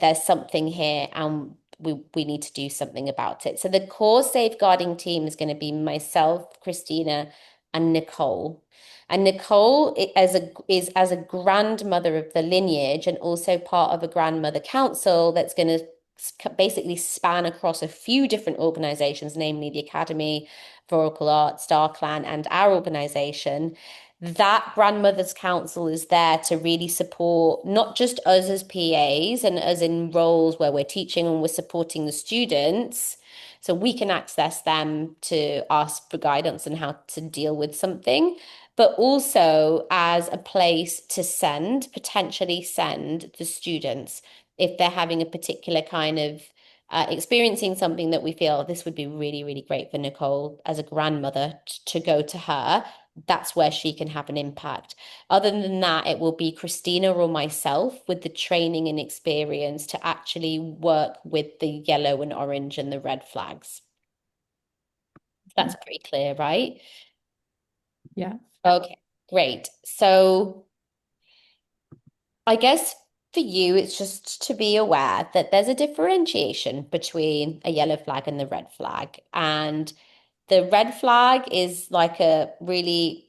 there's something here and we need to do something about it. So the core safeguarding team is going to be myself, Christina, and Nicole. And Nicole is as a grandmother of the lineage and also part of a grandmother council that's going to basically span across a few different organizations, namely the Academy for Oracle Art, Star Clan, and our organization. That Grandmothers Council is there to really support not just us as PAs and us in roles where we're teaching and we're supporting the students, so we can access them to ask for guidance on how to deal with something, but also as a place to potentially send the students if they're having a particular kind of experiencing something that we feel this would be really, really great for Nicole as a grandmother to go to her. That's where she can have an impact. Other than that, it will be Christina or myself with the training and experience to actually work with the yellow and orange and the red flags. That's pretty clear, right? Yeah. Okay, great. So I guess for you, it's just to be aware that there's a differentiation between a yellow flag and the red flag. And the red flag is like a really,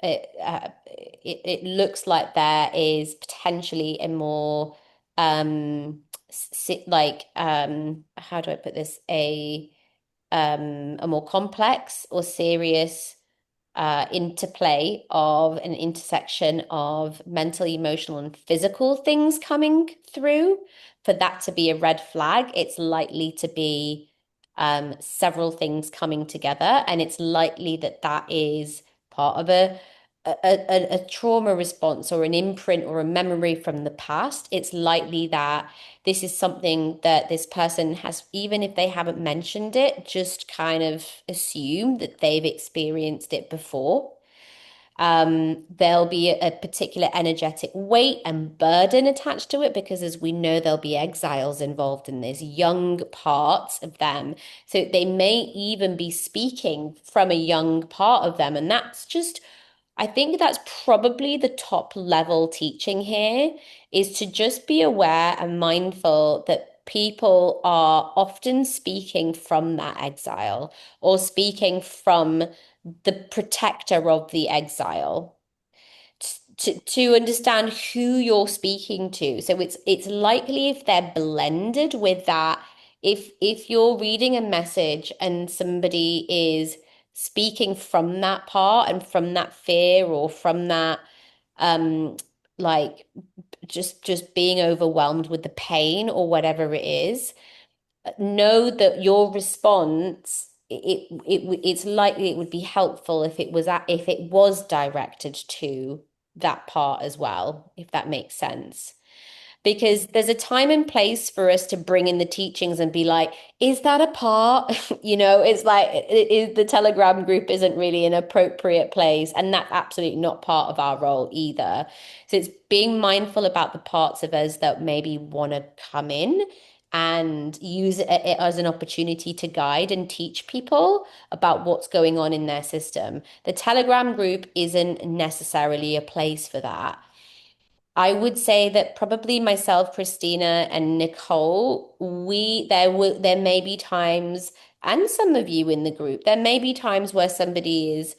it looks like there is potentially a more, how do I put this? A more complex or serious interplay of an intersection of mental, emotional, and physical things coming through. For that to be a red flag, it's likely to be several things coming together, and it's likely that that is part of a trauma response or an imprint or a memory from the past. It's likely that this is something that this person has, even if they haven't mentioned it, just kind of assume that they've experienced it before. There'll be a particular energetic weight and burden attached to it because, as we know, there'll be exiles involved in this, young parts of them. So they may even be speaking from a young part of them. And that's just, I think that's probably the top level teaching here is to just be aware and mindful that people are often speaking from that exile or speaking from the protector of the exile to understand who you're speaking to. So it's likely if they're blended with that, if you're reading a message and somebody is speaking from that part and from that fear or from that um like just being overwhelmed with the pain or whatever it is, know that your response it's likely it would be helpful if it was directed to that part as well, if that makes sense. Because there's a time and place for us to bring in the teachings and be like, is that a part? It's like the Telegram group isn't really an appropriate place, and that's absolutely not part of our role either. So it's being mindful about the parts of us that maybe want to come in and use it as an opportunity to guide and teach people about what's going on in their system. The Telegram group isn't necessarily a place for that. I would say that probably myself, Christina, and Nicole, there may be times, and some of you in the group, there may be times where somebody is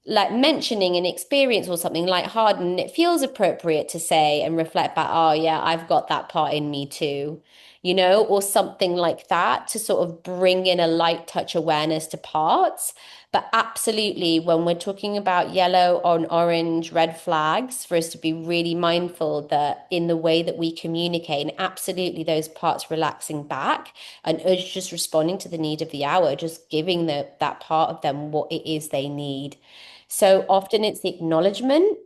like mentioning an experience or something lighthearted, and it feels appropriate to say and reflect back, oh yeah, I've got that part in me too, or something like that to sort of bring in a light touch awareness to parts. But absolutely, when we're talking about yellow or orange red flags, for us to be really mindful that in the way that we communicate, and absolutely those parts relaxing back and us just responding to the need of the hour, just giving that part of them what it is they need. So often it's the acknowledgement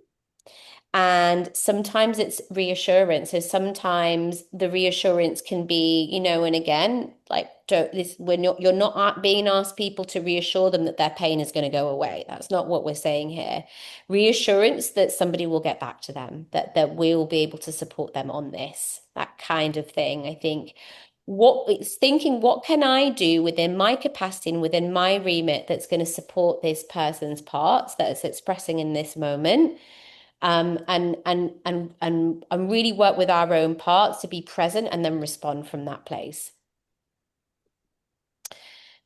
and sometimes it's reassurance. So sometimes the reassurance can be, and again, like don't this when you're not being asked people to reassure them that their pain is going to go away. That's not what we're saying here. Reassurance that somebody will get back to them, that we'll be able to support them on this, that kind of thing. I think what it's thinking, what can I do within my capacity and within my remit that's going to support this person's parts that it's expressing in this moment, and really work with our own parts to be present and then respond from that place.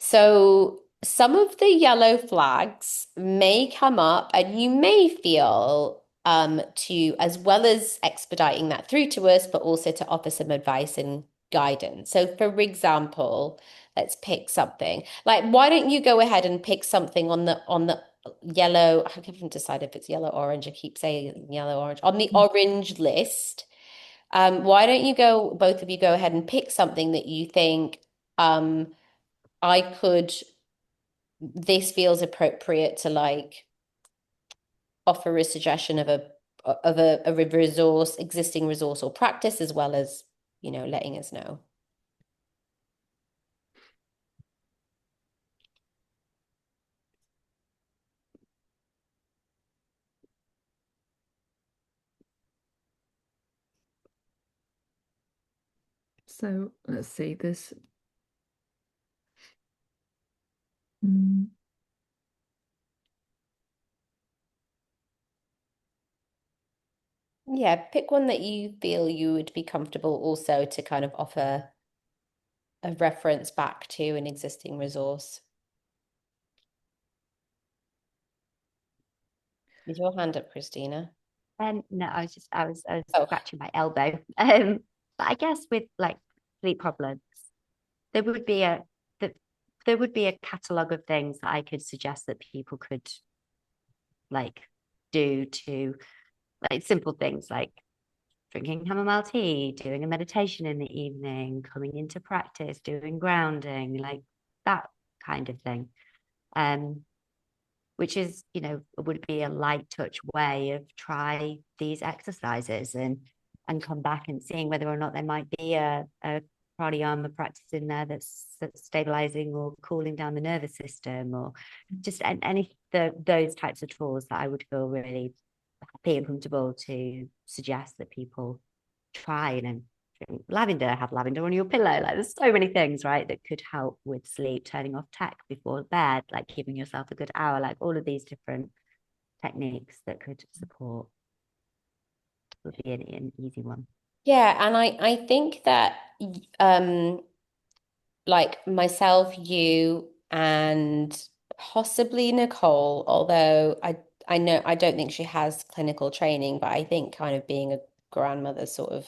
So some of the yellow flags may come up, and you may feel to, as well as expediting that through to us, but also to offer some advice and guidance. So for example, let's pick something. Like, why don't you go ahead and pick something on the yellow, I haven't decided if it's yellow orange. I keep saying yellow orange. On the orange list, why don't you both of you go ahead and pick something that you think I could, this feels appropriate to like offer a suggestion of a resource, existing resource or practice, as well as, letting us know. So let's see this. Mm, Yeah, pick one that you feel you would be comfortable also to kind of offer a reference back to an existing resource. Is your hand up, Christina? No, I was Oh, scratching my elbow. But I guess with like sleep problems, there would be a that there would be a catalogue of things that I could suggest that people could like do to like simple things like drinking chamomile tea, doing a meditation in the evening, coming into practice, doing grounding, like that kind of thing. Um, which is, would be a light touch way of try these exercises and come back and seeing whether or not there might be a pranayama practice in there that's stabilizing or cooling down the nervous system or just any those types of tools that I would feel really happy and comfortable to suggest that people try and lavender, have lavender on your pillow. Like there's so many things, right, that could help with sleep, turning off tech before bed, like giving yourself a good hour, like all of these different techniques that could support would be an easy one. yeah, and I think that um like myself, you, and possibly Nicole, although I know I don't think she has clinical training, but I think kind of being a grandmother sort of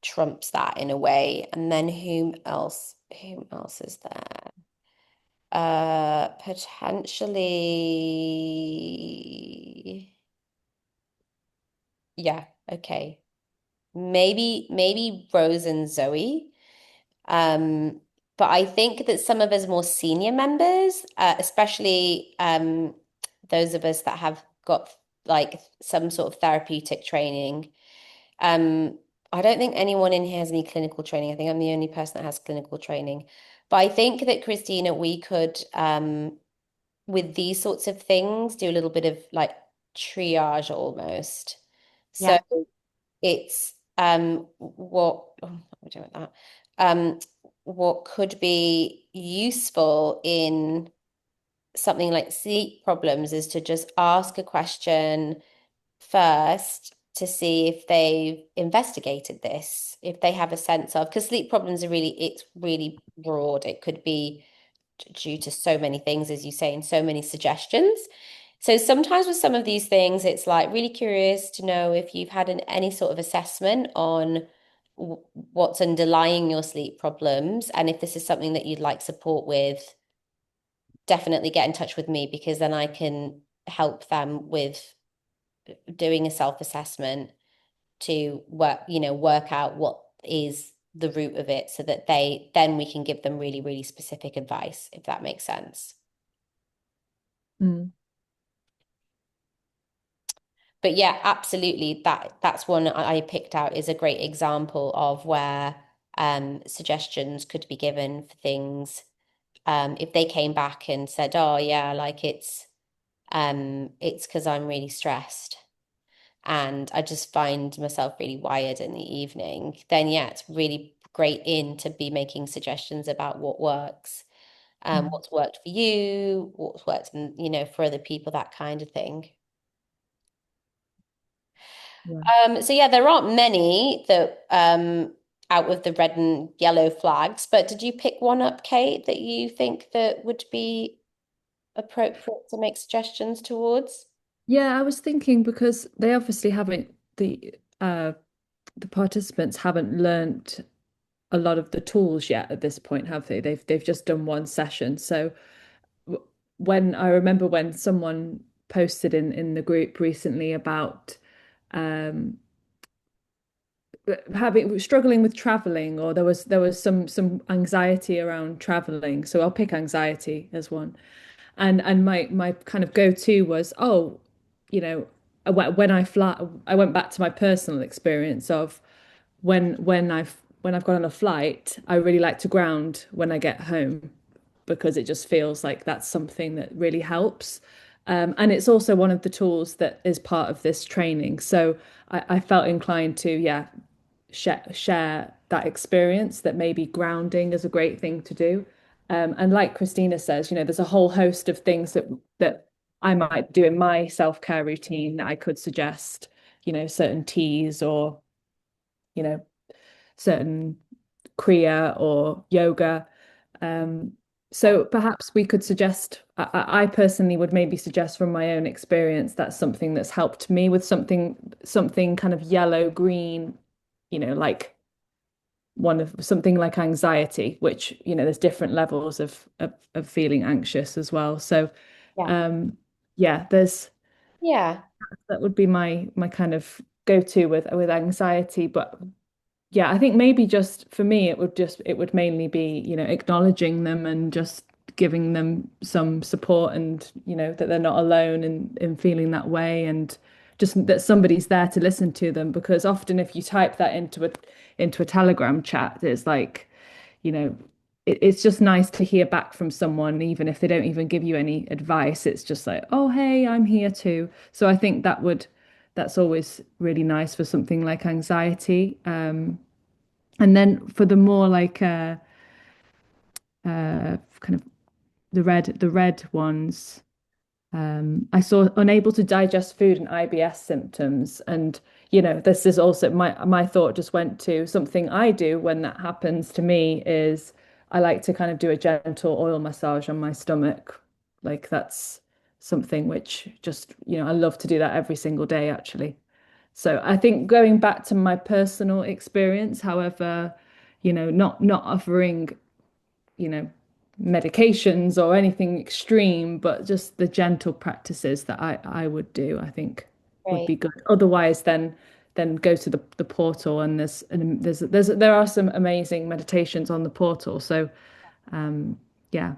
trumps that in a way. And then whom else? Whom else is there? Potentially, yeah, okay. Maybe Rose and Zoe. Um, but I think that some of us more senior members, especially those of us that have got like some sort of therapeutic training, um, I don't think anyone in here has any clinical training. I think I'm the only person that has clinical training. But I think that Christina, we could, with these sorts of things, do a little bit of like triage almost. So Yeah, it's what am I doing with that? What could be useful in something like sleep problems is to just ask a question first to see if they've investigated this, if they have a sense of, because sleep problems are it's really broad. It could be due to so many things, as you say, and so many suggestions. So sometimes with some of these things, it's like really curious to know if you've had any sort of assessment on what's underlying your sleep problems. And if this is something that you'd like support with, definitely get in touch with me because then I can help them with doing a self-assessment to work out what is the root of it so that then we can give them really, really specific advice, if that makes sense. Mm. But yeah, absolutely. That's one I picked out is a great example of where suggestions could be given for things. If they came back and said, "Oh yeah, like it's because I'm really stressed and I just find myself really wired in the evening," then yeah, it's really great in to be making suggestions about what works, Mm. what's worked for you, what's worked, for other people, that kind of thing. Yeah. So yeah, there aren't many that out of the red and yellow flags, but did you pick one up, Kate, that you think that would be appropriate to make suggestions towards? Yeah, I was thinking because they obviously haven't the participants haven't learnt a lot of the tools yet at this point, have they? They've just done one session. So when I remember when someone posted in the group recently about um having struggling with traveling, or there was some anxiety around traveling. So I'll pick anxiety as one. And my kind of go-to was, oh, you know, when I fly, I went back to my personal experience of when I've gone on a flight, I really like to ground when I get home because it just feels like that's something that really helps. And it's also one of the tools that is part of this training. So I felt inclined to, yeah, share that experience that maybe grounding is a great thing to do. And like Christina says, there's a whole host of things that I might do in my self-care routine that I could suggest certain teas or, you know, certain Kriya or yoga. Um, Yeah. so perhaps we could suggest, I personally would maybe suggest from my own experience, that's something that's helped me with something kind of yellow, green, like one of something like anxiety, which, there's different levels of feeling anxious as well. So Yeah. yeah, there's Yeah. that would be my kind of go-to with anxiety. But yeah, I think maybe just for me, it would mainly be, acknowledging them and just giving them some support and, that they're not alone in feeling that way and just that somebody's there to listen to them. Because often if you type that into a Telegram chat, it's like, you know, it's just nice to hear back from someone, even if they don't even give you any advice. It's just like, oh, hey, I'm here too. So I think that's always really nice for something like anxiety. And then for the more like kind of the red ones, I saw unable to digest food and IBS symptoms. And this is also my thought just went to something I do when that happens to me is I like to kind of do a gentle oil massage on my stomach. Like that's something which just, I love to do that every single day actually. So I think going back to my personal experience, however, not offering, you know, medications or anything extreme, but just the gentle practices that I would do, I think would Great. be good. Otherwise, then go to the portal and there are some amazing meditations on the portal. So yeah.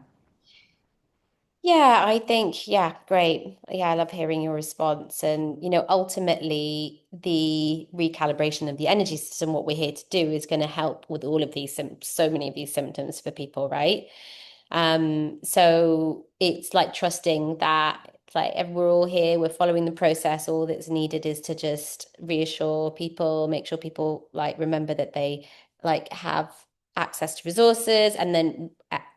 Yeah, I think, yeah, great. Yeah, I love hearing your response. And, ultimately, the recalibration of the energy system, what we're here to do is going to help with all of these, so many of these symptoms for people, right? So it's like trusting that, like, we're all here, we're following the process. All that's needed is to just reassure people, make sure people, like, remember that they, like, have access to resources, and then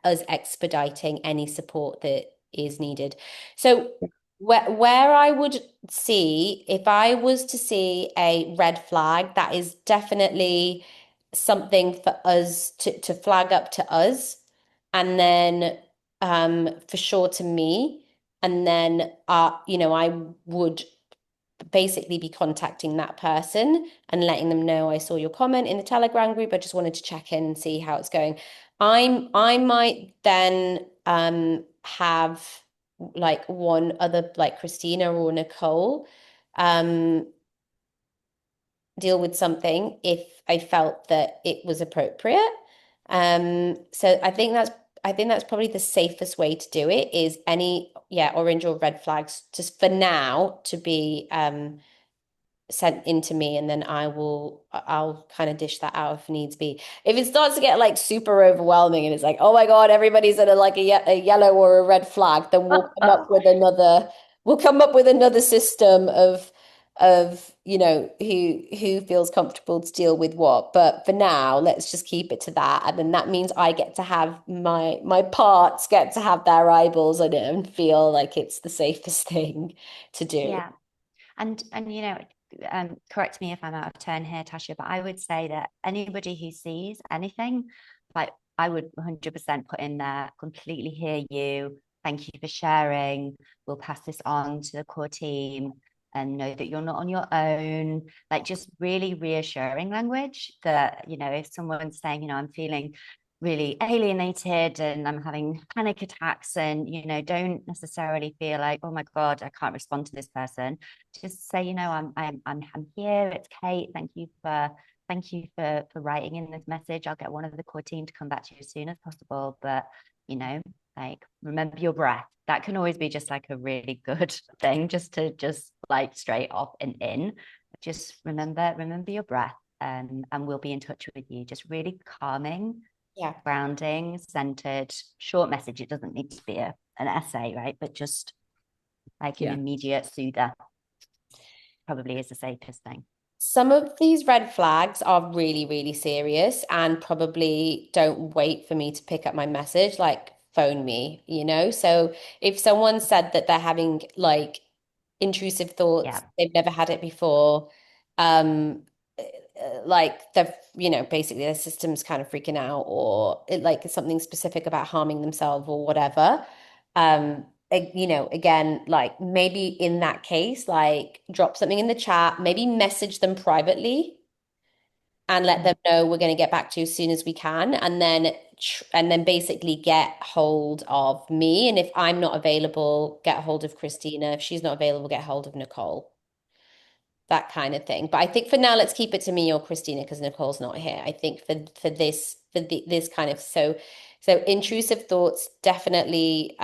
us expediting any support that is needed. So where I would see, if I was to see a red flag, that is definitely something for us to flag up to us, and then for sure to me, and then I would basically be contacting that person and letting them know I saw your comment in the Telegram group. I just wanted to check in and see how it's going. I might then have like one other, like Christina or Nicole, um deal with something if I felt that it was appropriate. So I think that's probably the safest way to do it, is any, yeah, orange or red flags just for now to be sent into me, and then I'll kind of dish that out if needs be. If it starts to get like super overwhelming and it's like, oh my God, everybody's at a yellow or a red flag, then we'll come up with another system of who feels comfortable to deal with what. But for now, let's just keep it to that. And then that means I get to have my parts get to have their eyeballs on it and feel like it's the safest thing to do. Yeah. And correct me if I'm out of turn here, Tasha, but I would say that anybody who sees anything, like I would 100% put in there, completely hear you. Thank you for sharing. We'll pass this on to the core team and know that you're not on your own. Like just really reassuring language that, if someone's saying, I'm feeling really alienated and I'm having panic attacks, and don't necessarily feel like, oh my God, I can't respond to this person. Just say, I'm here, it's Kate, thank you for writing in this message. I'll get one of the core team to come back to you as soon as possible, but like remember your breath. That can always be just like a really good thing, just like straight off and in. Just remember your breath, and we'll be in touch with you. Just really calming, Yeah. grounding, centered, short message. It doesn't need to be an essay, right? But just like an Yeah. immediate soother probably is the safest thing. Some of these red flags are really, really serious and probably don't wait for me to pick up my message, like phone me. So if someone said that they're having like intrusive thoughts, Yeah. they've never had it before, um like the basically their system's kind of freaking out, or like something specific about harming themselves or whatever. Again, like maybe in that case, like drop something in the chat, maybe message them privately and let them know we're going to get back to you as soon as we can, and then basically get hold of me, and if I'm not available, get hold of Christina. If she's not available, get hold of Nicole, that kind of thing. But I think for now, let's keep it to me or Christina because Nicole's not here. I think this kind of so intrusive thoughts definitely.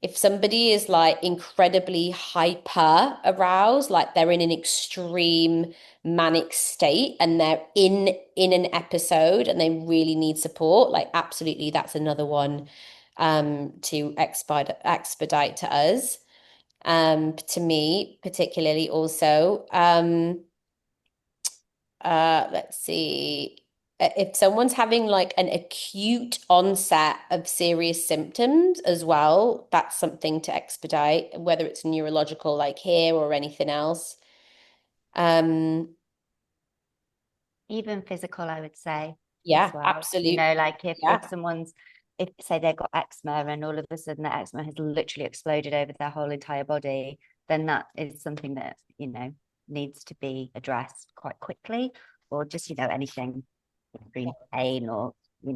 If somebody is like incredibly hyper aroused, like they're in an extreme manic state and they're in an episode and they really need support, like absolutely, that's another one to expedite to us, to me particularly also. Let's see. If someone's having like an acute onset of serious symptoms as well, that's something to expedite, whether it's neurological like here or anything else. Even physical, I would say, as Yeah, well. You absolutely. know, like Yeah. if someone's, if say they've got eczema and all of a sudden the eczema has literally exploded over their whole entire body, then that is something that, needs to be addressed quite quickly, or just, anything, extreme pain or,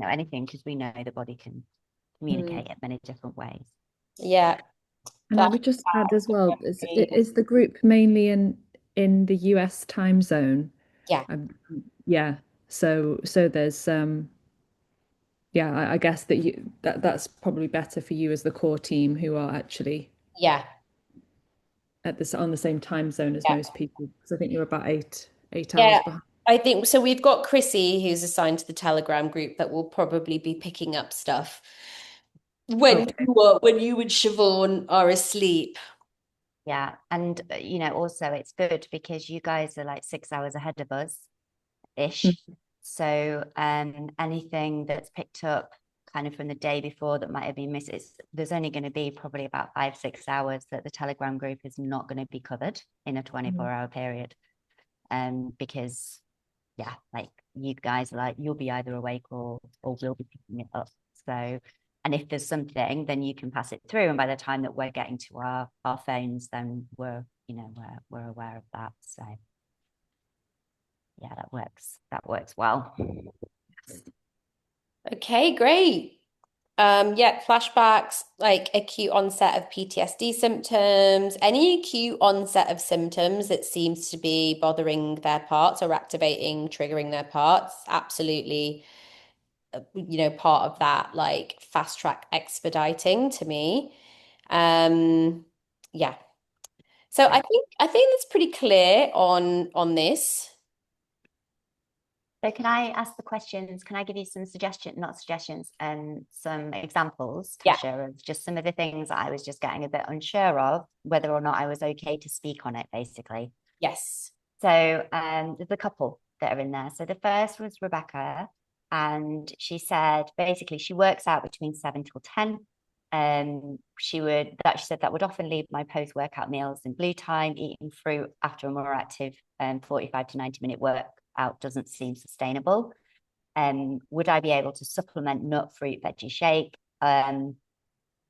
anything, because we know the body can Mm. communicate in many different ways. Yeah. And I Flash. would just add as well, is the group mainly in the US time zone? Yeah. Um, yeah. So there's yeah, I guess that's probably better for you as the core team who are actually Yeah. at this on the same time zone as Yeah. most people. Because I think you're about eight hours Yeah. behind. I think so. We've got Chrissy, who's assigned to the Telegram group, that will probably be picking up stuff Okay. when you and Siobhan are asleep. Yeah. And, also it's good because you guys are like 6 hours ahead of us ish. So anything that's picked up kind of from the day before that might have been missed, there's only going to be probably about 5-6 hours that the Telegram group is not going to be covered in a 24-hour period. Because yeah, like you guys are like, you'll be either awake or we'll be picking it up. So, and if there's something, then you can pass it through. And by the time that we're getting to our phones, then we're aware of that. So yeah, that works well. Okay, great. Yeah, flashbacks, like acute onset of PTSD symptoms, any acute onset of symptoms that seems to be bothering their parts or activating, triggering their parts, absolutely, part of that, like fast track expediting to me. Um, yeah. So Okay. I think that's pretty clear on this. So can I ask the questions? Can I give you some not suggestions, and some examples, Yeah. Tasha, of just some of the things that I was just getting a bit unsure of, whether or not I was okay to speak on it, basically. Yes. So there's a couple that are in there. So the first was Rebecca, and she said basically she works out between 7 till 10. She said that would often leave my post-workout meals in blue time. Eating fruit after a more active 45 to 90-minute workout doesn't seem sustainable. Would I be able to supplement nut, fruit, veggie shake? And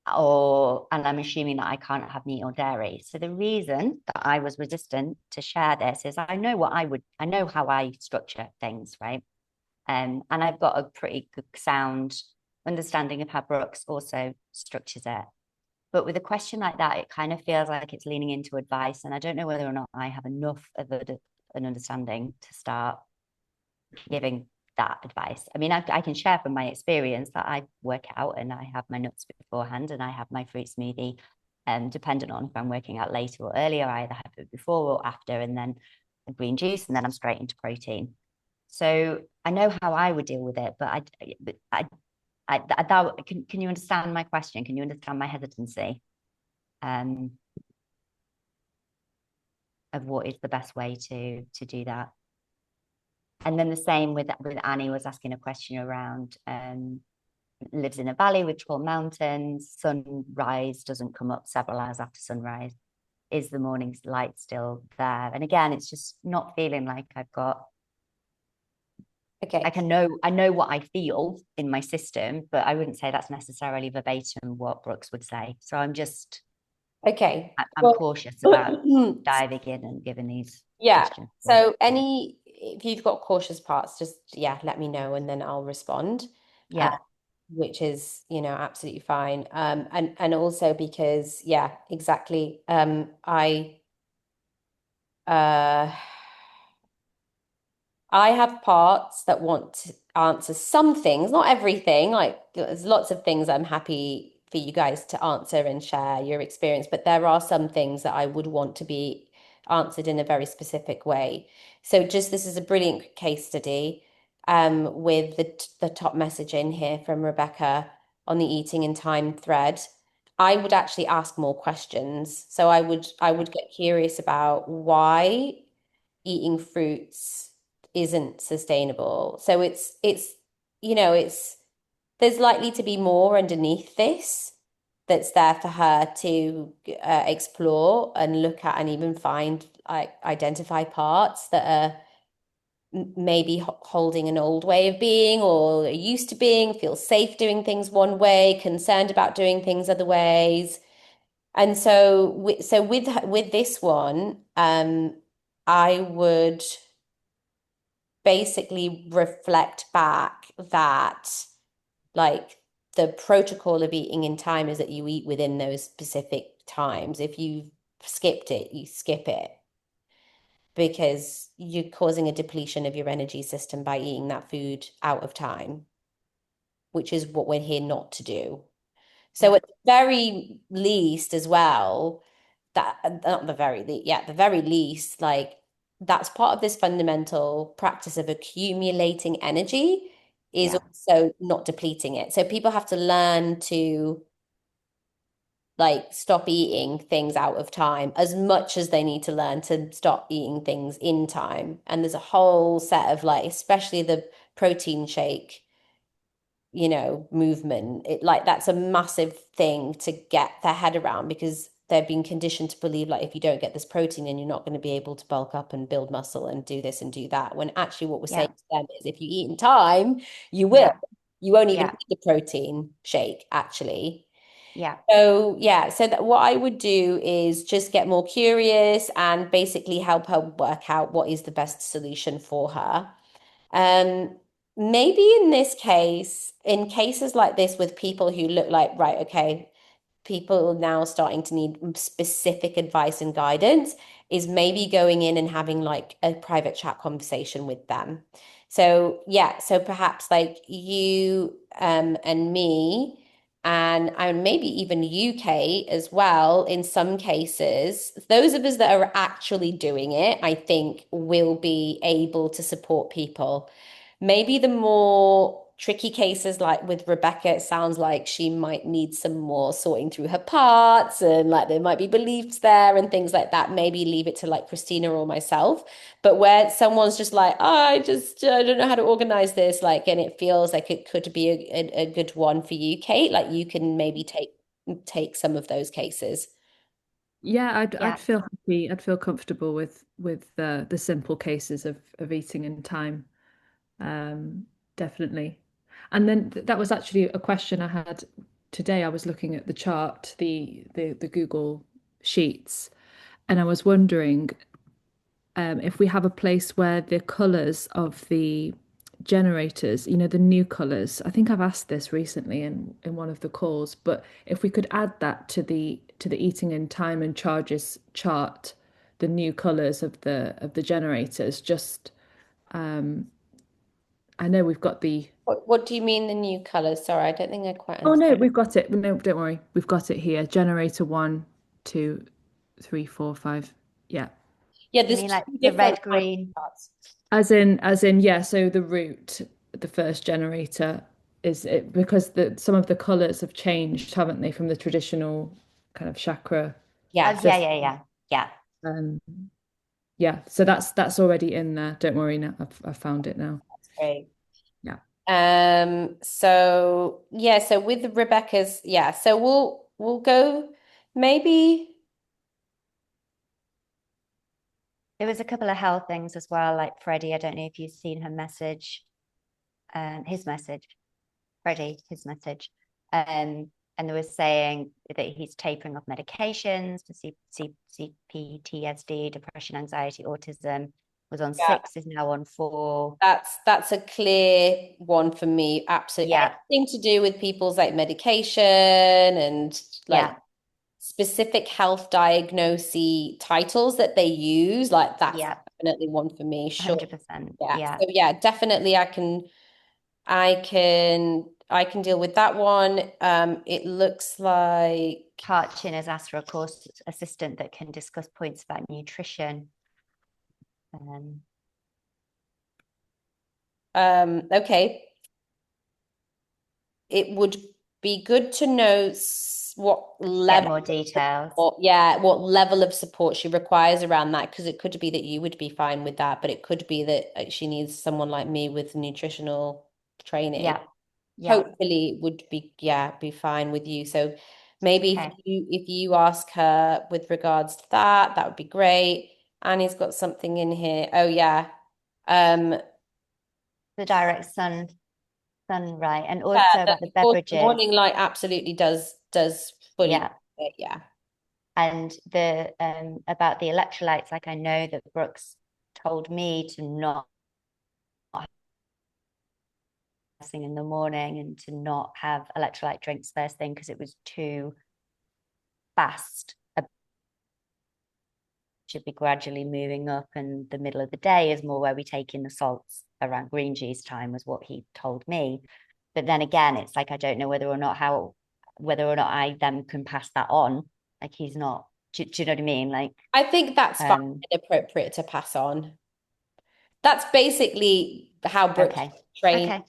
I'm assuming that I can't have meat or dairy. So the reason that I was resistant to share this is I know how I structure things, right? And I've got a pretty good sound understanding of how Brooks also structures it. But with a question like that, it kind of feels like it's leaning into advice. And I don't know whether or not I have enough of an understanding to start giving that advice. I mean, I can share from my experience that I work out and I have my nuts beforehand and I have my fruit smoothie. Dependent on if I'm working out later or earlier, I either have it before or after, and then a green juice, and then I'm straight into protein. So I know how I would deal with it, but can you understand my question? Can you understand my hesitancy of what is the best way to do that? And then the same with Annie was asking a question around lives in a valley with tall mountains. Sunrise doesn't come up several hours after sunrise. is the morning light still there? And again, it's just not feeling like I've got, Okay. like I know what I feel in my system, but I wouldn't say that's necessarily verbatim what Brooks would say. So Okay. I'm Well, cautious about diving in and giving these yeah. questions. So if you've got cautious parts, just yeah, let me know and then I'll respond. Uh, Yeah, which is, absolutely fine. And also because, yeah, exactly. Uh I have parts that want to answer some things, not everything. Like there's lots of things I'm happy for you guys to answer and share your experience, but there are some things that I would want to be answered in a very specific way. So just this is a brilliant case study with the top message in here from Rebecca on the eating in time thread. I would actually ask more questions. So I would get curious about why eating fruits isn't sustainable. So it's there's likely to be more underneath this that's there for her to explore and look at and even find like identify parts that are maybe holding an old way of being or used to being, feel safe doing things one way, concerned about doing things other ways. And so with this one, I would basically reflect back that like the protocol of eating in time is that you eat within those specific times. If you skipped it, you skip it because you're causing a depletion of your energy system by eating that food out of time, which is what we're here not to do. So yeah, at the very least as well, that not the very least, yeah, the very least, like that's part of this fundamental practice of accumulating energy is yeah, also not depleting it. So people have to learn to like stop eating things out of time as much as they need to learn to stop eating things in time. And there's a whole set of like, especially the protein shake movement. It like that's a massive thing to get their head around because they've been conditioned to believe like if you don't get this protein in, you're not going to be able to bulk up and build muscle and do this and do that. When actually what we're saying yeah, to them is if you eat in time, you will. yeah, You won't even yeah, need the protein shake, actually. yeah, So yeah, so that what I would do is just get more curious and basically help her work out what is the best solution for her. Um, Maybe in this case, in cases like this with people who look like, right, okay, people now starting to need specific advice and guidance is maybe going in and having like a private chat conversation with them. So yeah, so perhaps like you and me and maybe even UK as well in some cases, those of us that are actually doing it, I think will be able to support people. Maybe the more tricky cases, like with Rebecca, it sounds like she might need some more sorting through her parts and like there might be beliefs there and things like that. Maybe leave it to like Christina or myself. But where someone's just like, oh, I don't know how to organize this, like, and it feels like it could be a good one for you, Kate. Like you can maybe take some of those cases. Yeah, I'd yeah, feel happy. I'd feel comfortable with the simple cases of eating in time. Um, Definitely. And then that was actually a question I had today. I was looking at the chart, the Google Sheets, and I was wondering if we have a place where the colors of the generators, the new colors. I think I've asked this recently in one of the calls, but if we could add that to the eating in time and charges chart, the new colors of the generators, just I know we've got the What do you mean the new colors? Sorry, I don't think I quite oh no, understand. we've got it. No, don't worry. We've got it here. Generator one, two, three, four, five. Yeah. Yeah, you there's mean like two the different red, green? parts. As in, yeah, so the root, the first generator is it because some of the colors have changed, haven't they, from the traditional kind of chakra Yeah. Yeah, system. yeah, yeah, yeah. Um, yeah, so that's already in there. Don't worry now. I've found it now. Great. Yeah. So yeah, so with Rebecca's, yeah, so we'll go maybe There was a couple of health things as well, like Freddie. I don't know if you've seen her message, his message, Freddie, his message. And they were saying that he's tapering off medications for CPTSD, depression, anxiety, autism, was on Yeah. 6, is now on 4. That's a clear one for me. Absolutely. Yeah, Anything to do with people's like medication and like yeah, specific health diagnosis titles that they use, like that's yeah, definitely one for me. Sure. 100%. Yeah. Yeah. So yeah, definitely I can deal with that one. It looks like Tarchin has asked for a course assistant that can discuss points about nutrition. okay. It would be good to know what Get level more details. what level of support she requires around that, because it could be that you would be fine with that, but it could be that she needs someone like me with nutritional training. Yeah, yeah. Hopefully it would be fine with you. So maybe if Okay. you ask her with regards to that, that would be great. Annie's got something in here. Oh yeah. Um The direct sun, right. And yeah, also about the of course the beverages. morning light absolutely does fully Yeah. yeah. And the about the electrolytes, like I know that Brooks told me to not in the morning and to not have electrolyte drinks first thing because it was too fast. Should be gradually moving up, and the middle of the day is more where we take in the salts around green juice time, was what he told me. But then again, it's like I don't know whether or not I then can pass that on. Like he's not. Do you know what I mean? Like, I think that's fine and appropriate to pass on. That's basically how Brooks okay, trains, okay,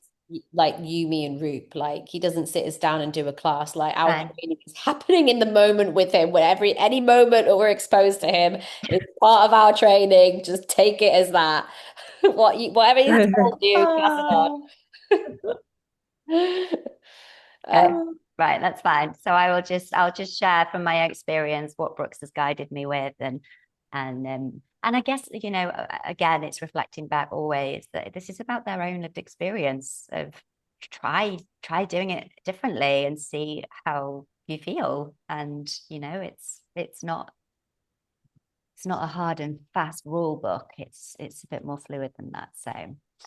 like you, me, and Roop. Like he doesn't sit us down and do a class. Like our fine. training is happening in the moment with him. Whenever any moment that we're exposed to him is part of our training. Just take it as that. Whatever he's told you, pass it on. Oh. Okay. Um, Right, that's fine. So I'll just share from my experience what Brooks has guided me with, and I guess, again, it's reflecting back always that this is about their own lived experience of try doing it differently and see how you feel. And it's not a hard and fast rule book. It's a bit more fluid than that. So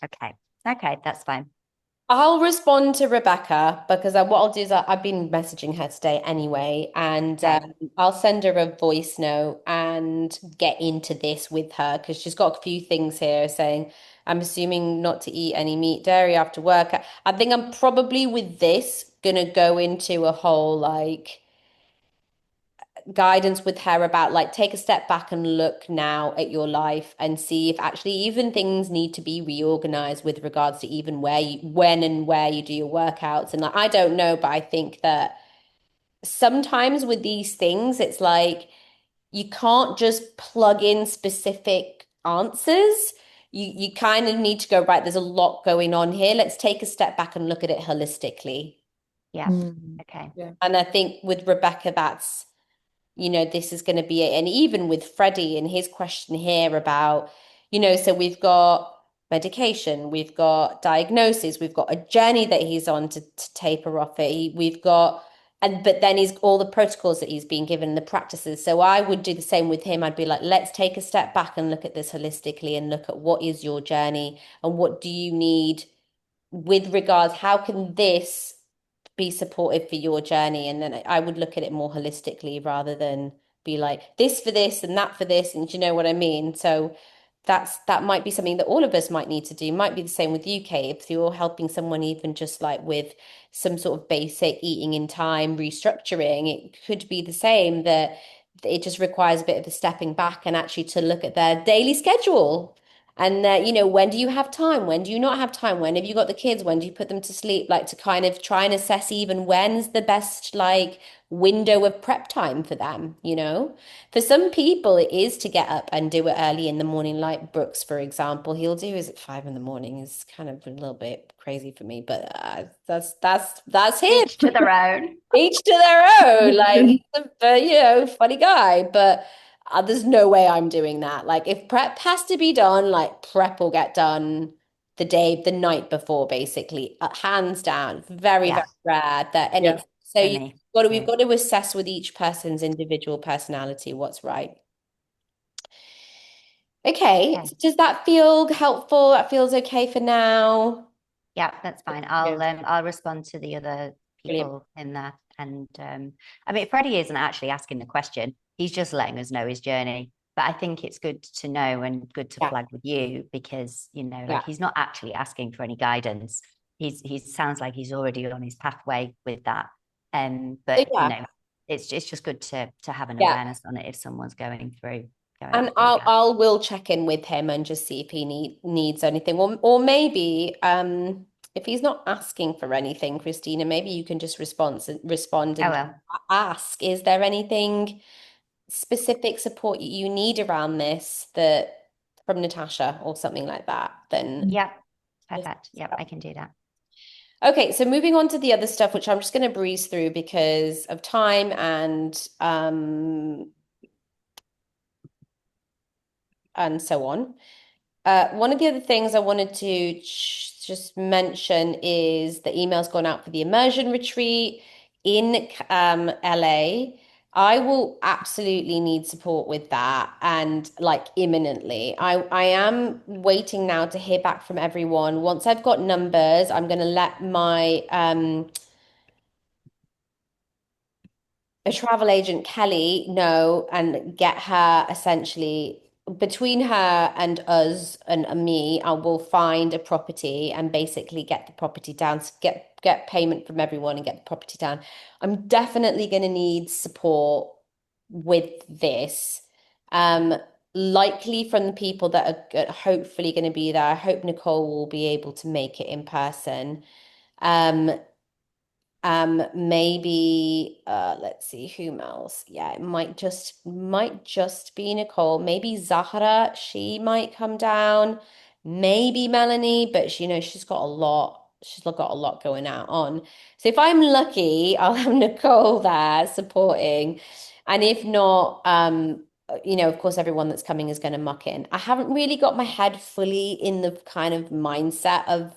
okay. Okay, that's fine. I'll respond to Rebecca because what I'll do is I've been messaging her today anyway, and Okay. I'll send her a voice note and get into this with her because she's got a few things here saying, I'm assuming not to eat any meat, dairy after work. I think I'm probably with this gonna go into a whole like guidance with her about like take a step back and look now at your life and see if actually even things need to be reorganized with regards to even when and where you do your workouts. And like I don't know, but I think that sometimes with these things it's like you can't just plug in specific answers. You kind of need to go, right, there's a lot going on here. Let's take a step back and look at it holistically. Yeah. Mm. Okay. Yeah. And I think with Rebecca, this is going to be it. And even with Freddie and his question here about, so we've got medication, we've got diagnosis, we've got a journey that he's on to taper off it. But then he's all the protocols that he's been given, the practices. So I would do the same with him. I'd be like, let's take a step back and look at this holistically and look at what is your journey and what do you need with regards, how can this be supportive for your journey? And then I would look at it more holistically rather than be like this for this and that for this. And do you know what I mean? So that might be something that all of us might need to do. Might be the same with UK if you're helping someone even just like with some sort of basic eating in time restructuring. It could be the same that it just requires a bit of a stepping back and actually to look at their daily schedule and when do you have time? When do you not have time? When have you got the kids? When do you put them to sleep? Like to kind of try and assess even when's the best like window of prep time for them. For some people, it is to get up and do it early in the morning, like Brooks, for example. He'll do his at 5 in the morning. It's kind of a little bit crazy for me, but that's him. Each to their own. Each to their own. Like he's a funny guy, but there's no way I'm doing that. Like if prep has to be done, like prep will get done the night before, basically. Hands down. Very, Yeah, very rare that Yeah. any. So for me we've too. got to assess with each person's individual personality what's right. Okay, Okay. so does that feel helpful? That feels okay for now. Yeah, that's fine. Yeah. I'll respond to the other Brilliant. people in that. And I mean, Freddie isn't actually asking the question. He's just letting us know his journey. But I think it's good to know and good to Yeah, flag with you because, like yeah. he's not actually asking for any guidance. He sounds like he's already on his pathway with that. So But yeah, it's just good to have an yeah. awareness on it if someone's going And through that. I'll will check in with him and just see if he needs anything. Or maybe if he's not asking for anything, Christina, maybe you can just respond Oh and well. ask, is there anything specific support you need around this that from Natasha or something like that? Then Yeah, just perfect. Yep, I can do that. okay, so moving on to the other stuff, which I'm just going to breeze through because of time and so on. One of the other things I wanted to just mention is the email's gone out for the immersion retreat in LA. I will absolutely need support with that and like imminently. I am waiting now to hear back from everyone. Once I've got numbers, I'm going to let my a travel agent, Kelly, know and get her essentially between her and us and me, I will find a property and basically get the property down, get payment from everyone and get the property down. I'm definitely going to need support with this. Um, Likely from the people that are hopefully going to be there. I hope Nicole will be able to make it in person. Um, Maybe let's see whom else. Yeah, it might just be Nicole. Maybe Zahra, she might come down. Maybe Melanie, but she's got a lot. She's got a lot going out on. So if I'm lucky, I'll have Nicole there supporting. And if not, of course, everyone that's coming is going to muck in. I haven't really got my head fully in the kind of mindset of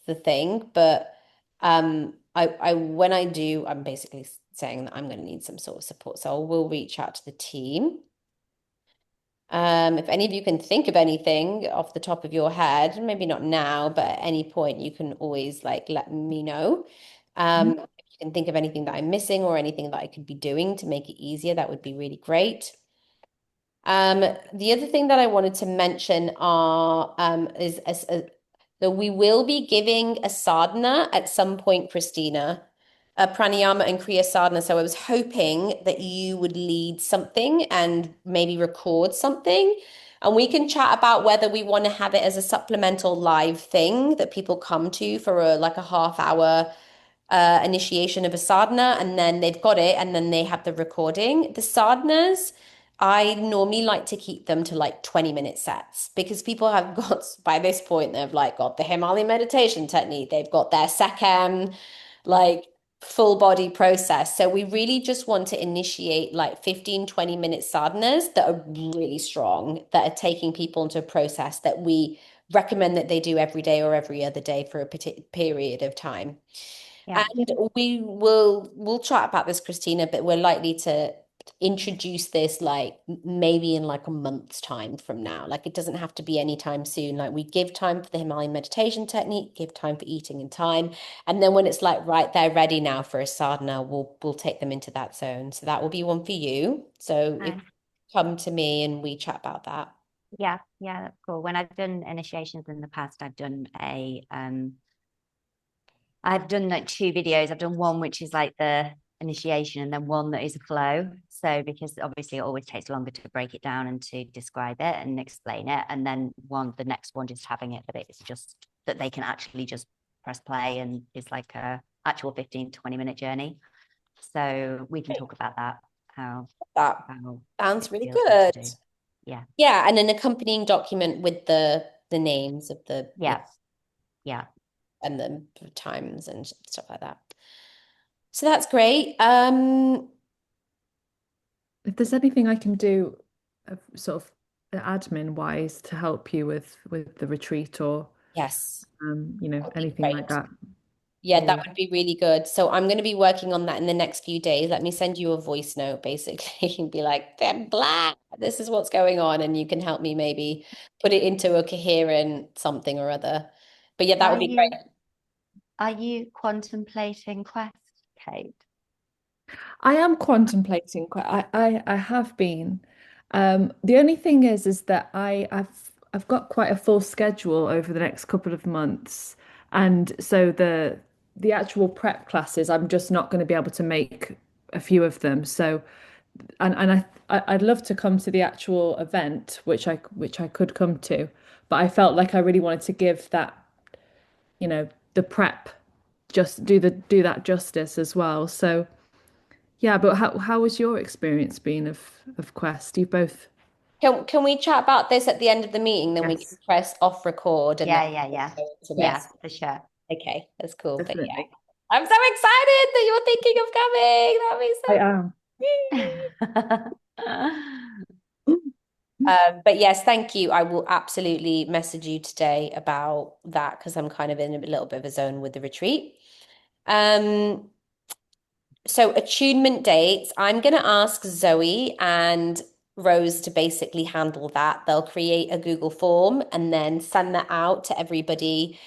the thing, but when I do, I'm basically saying that I'm going to need some sort of support. So I will reach out to the team. If any of you can think of anything off the top of your head, maybe not now, but at any point, you can always like let me know. Mhm. If you can think of anything that I'm missing or anything that I could be doing to make it easier, that would be really great. The other thing that I wanted to mention is that we will be giving a sadhana at some point, Christina, a pranayama and kriya sadhana. So I was hoping that you would lead something and maybe record something, and we can chat about whether we want to have it as a supplemental live thing that people come to for like a half hour initiation of a sadhana, and then they've got it, and then they have the recording. The sadhanas, I normally like to keep them to like 20-minute sets because people have got, by this point, they've like got the Himalayan meditation technique, they've got their Sekhem, like full body process. So we really just want to initiate like 15, 20-minute sadhanas that are really strong, that are taking people into a process that we recommend that they do every day or every other day for a period of time. Yeah. And we'll chat about this, Christina, but we're likely to introduce this like maybe in like a month's time from now. Like it doesn't have to be anytime soon. Like we give time for the Himalayan meditation technique, give time for eating and time. And then when it's like right, they're ready now for a sadhana, we'll take them into that zone. So that will be one for you. So if you Nice. come to me and we chat about that. Yeah, yeah, that's cool. When I've done initiations in the past, I've done like two videos. I've done one which is like the initiation and then one that is a flow. So because obviously it always takes longer to break it down and to describe it and explain it. And then the next one just having it, but it's just that they can actually just press play and it's like a actual 15-20 minute journey. So we can talk about that, That how sounds it really feels good to good. do. Yeah. Yeah, and an accompanying document with the names of the Yeah. Yeah. and the times and stuff like that. So that's great. if there's anything I can do, sort of admin wise, to help you with the retreat, or Yes, that would be anything like great. that, Yeah, that really. would be really good. So I'm going to be working on that in the next few days. Let me send you a voice note, basically, and be like, "They're black. This is what's going on," and you can help me maybe put it into a coherent something or other. But yeah, that Are would be you great. are you contemplating Quest, Kate? I am contemplating quite. I have been. The only thing is that I've got quite a full schedule over the next couple of months, and so the actual prep classes, I'm just not going to be able to make a few of them. So, I'd love to come to the actual event, which I could come to, but I felt like I really wanted to give that, the prep, just do that justice as well. So. Yeah, but how was your experience been of Quest? You both. Can we chat about this at the end of the meeting? Then we can Yes, press off record and then Yeah, yeah, yeah. go into it. Yeah, for sure. Okay, that's cool. But yeah, definitely. I'm so excited that you're thinking of coming. That'd be I so. am. But yes, thank you. I will absolutely message you today about that because I'm kind of in a little bit of a zone with the retreat. Um, so attunement dates, I'm going to ask Zoe and Rose to basically handle that. They'll create a Google form and then send that out to everybody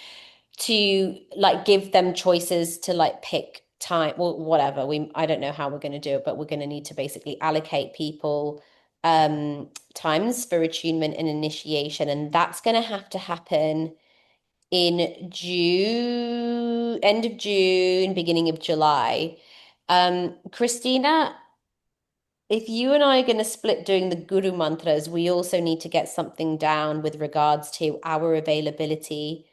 to like give them choices to like pick time, well, whatever. I don't know how we're going to do it, but we're going to need to basically allocate people times for attunement and initiation, and that's going to have to happen in June, end of June, beginning of July. Christina, if you and I are going to split doing the Guru mantras, we also need to get something down with regards to our availability.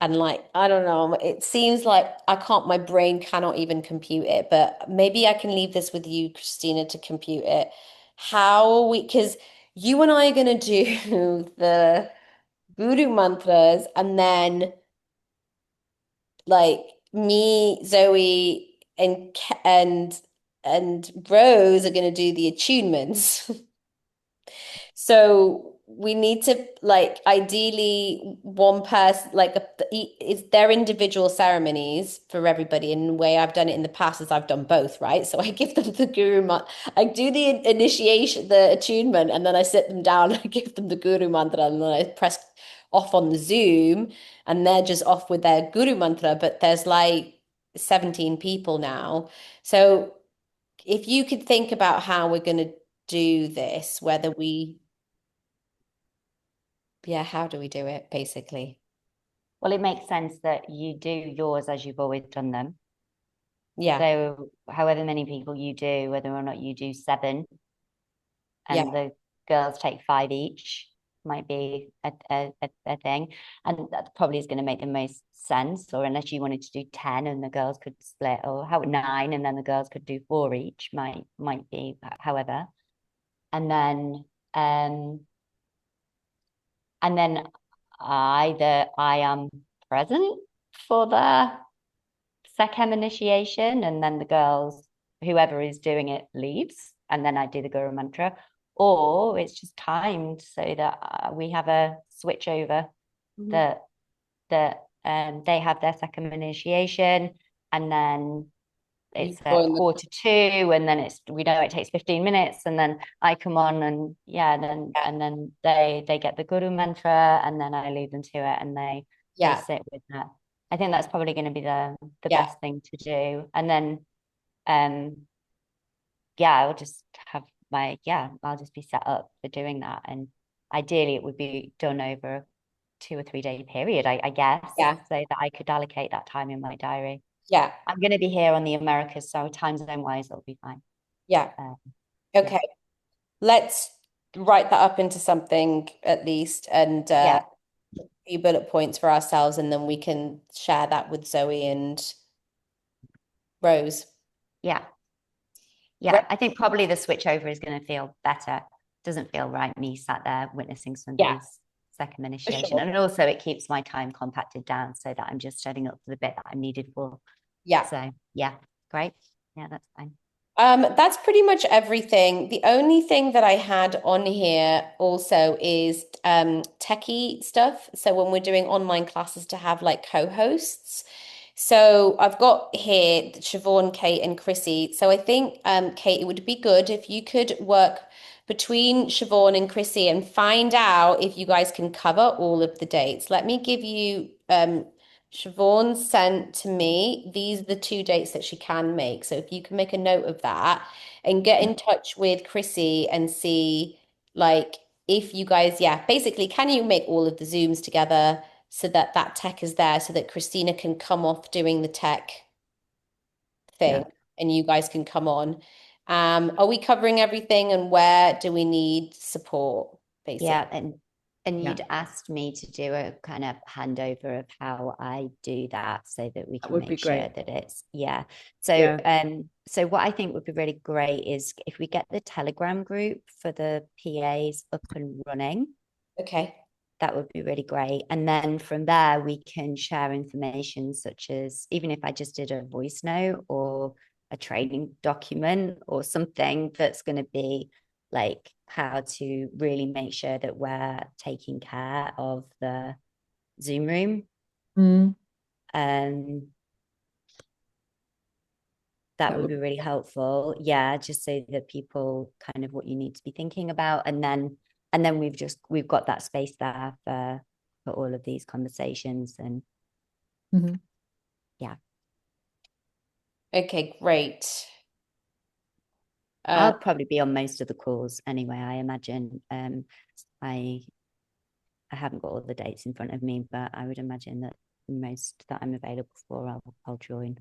And like, I don't know, it seems like I can't, my brain cannot even compute it, but maybe I can leave this with you, Christina, to compute it. How we, because you and I are going to do the Guru mantras, and then like me, Zoe, and Rose are going to do the attunements. So we need to like ideally one person it's their individual ceremonies for everybody. And the way I've done it in the past is I've done both, right? So I give them the I do the initiation, the attunement, and then I sit them down and I give them the guru mantra, and then I press off on the Zoom, and they're just off with their guru mantra. But there's like 17 people now. So if you could think about how we're going to do this, whether we yeah, how do we do it, basically? Well, it makes sense that you do yours as you've always done them. Yeah, So, however many people you do, whether or not you do seven, yeah, and the girls take five each, might be a thing. And that probably is going to make the most sense. Or unless you wanted to do 10 and the girls could split, or how nine and then the girls could do four each, might be, however. And then um and then either I am present for the Sekhem initiation, and then the girls, whoever is doing it, leaves, and then I do the Guru mantra, or it's just timed so that we have a switch over mhm. that they have their Sekhem initiation, and then You it's at join the 1:45, and then we know it takes 15 minutes, and then I come on, and yeah, yeah, and then they get the Guru mantra, and then I lead them to it, and they yeah, sit with that. I think that's probably going to be the yeah, best thing to do. And then um yeah, I'll just be set up for doing that. And ideally it would be done over a 2 or 3 day period, I guess, yeah, so that I could allocate that time in my diary. yeah, I'm going to be here on the Americas, so time zone wise it'll be fine. yeah. um, yeah, Okay, let's write that up into something at least, and yeah, a few bullet points for ourselves, and then we can share that with Zoe and Rose. yeah, Great. yeah. I think probably the switch over is going to feel better. Doesn't feel right, me sat there witnessing Yeah, somebody's second for initiation. sure. And also it keeps my time compacted down so that I'm just setting up for the bit that I'm needed for. Yeah. So yeah, great. Yeah, that's fine. That's pretty much everything. The only thing that I had on here also is techie stuff. So when we're doing online classes to have like co-hosts. So I've got here Siobhan, Kate, and Chrissy. So I think Kate, it would be good if you could work between Siobhan and Chrissy and find out if you guys can cover all of the dates. Let me give you Siobhan sent to me. These are the two dates that she can make. So if you can make a note of that and get in touch with Chrissy and see, like, if you guys, yeah, basically, can you make all of the Zooms together so that that tech is there so that Christina can come off doing the tech thing Yeah. and you guys can come on? Are we covering everything and where do we need support, basically? Yeah, and Yeah. you'd asked me to do a kind of handover of how I do that so that we That can would be make sure great. that it's yeah. So Yeah. so what I think would be really great is if we get the Telegram group for the PAs up and running, Okay. that would be really great. And then from there, we can share information such as even if I just did a voice note or a training document or something that's going to be like how to really make sure that we're taking care of the Zoom room. Mm, Um, that that would would be really helpful. Yeah, just so that people kind of what you need to be thinking about, and then we've got that space there for all of these conversations and mhm. yeah. Okay, great. I'll probably be on most of the calls anyway, I imagine. I I haven't got all the dates in front of me, but I would imagine that most that I'm available for, I'll join.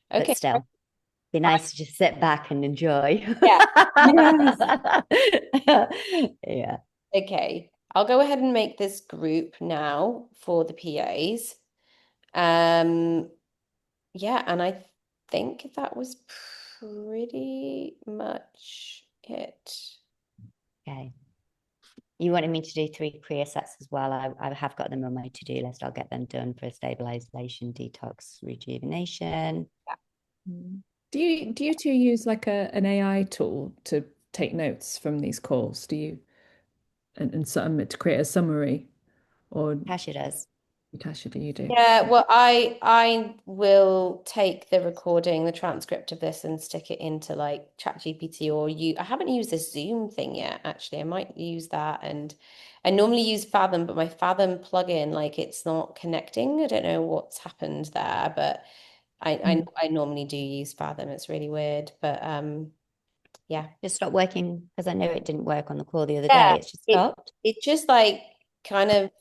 But Okay. still, be nice to just sit back and enjoy. Yeah. Yes. Yeah. Okay. I'll go ahead and make this group now for the PAs. Um, yeah, and I think that was pretty much it. Okay. You wanted me to do 3 career sets as well. I have got them on my to-do list. I'll get them done for stabilization, detox, rejuvenation. Mm. Do you two use like an AI tool to take notes from these calls? Do you and some to create a summary or Tasha does. Natasha, do you do? Yeah, well, I will take the recording, the transcript of this and stick it into like ChatGPT or you. I haven't used this Zoom thing yet, actually. I might use that and I normally use Fathom, but my Fathom plugin, like it's not connecting. I don't know what's happened there, but Mm. I normally do use Fathom. It's really weird, but yeah. Just stopped working because I know it didn't work on the call the other day. Yeah, It's just it stopped. it just like kind of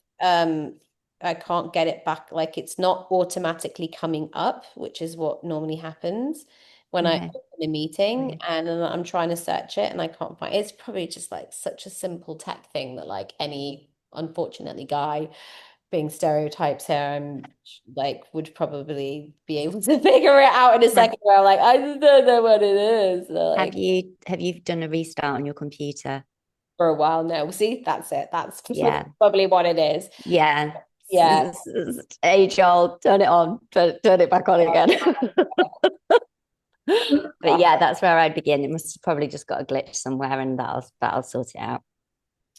I can't get it back. Like it's not automatically coming up, which is what normally happens when I Okay. open a meeting Okay. and then I'm trying to search it and I can't find it's probably just like such a simple tech thing that like any unfortunately guy being stereotypes here like would probably be able to figure it out in a Have second where I'm like I just don't know what it is. So, like have you done a restart on your computer? for a while now. See, that's it. That's Yeah. probably what it is. Yeah. Yeah. Age old, turn it on, turn it back on again. But yeah, that's where I'd begin. It must have probably just got a glitch somewhere and that'll sort it out.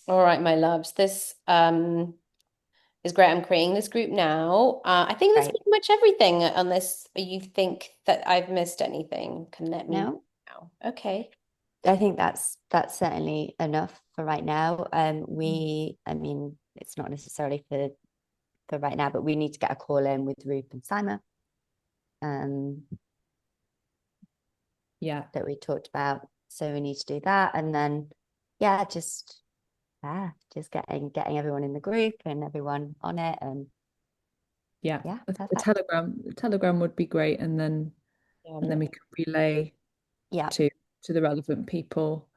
All right, my loves. This is great. I'm creating this group now. I think that's Right. pretty much everything unless you think that I've missed anything. Can let me No, know. Okay. I think that's certainly enough for right now. I mean, it's not necessarily for right now, but we need to get a call in with Ruth and Simon, um, Yeah. that we talked about. So we need to do that, and then yeah, just getting everyone in the group and everyone on it, and Yeah. yeah, A perfect. telegram would be great, Yeah, and then we can relay Yeah, to the relevant people.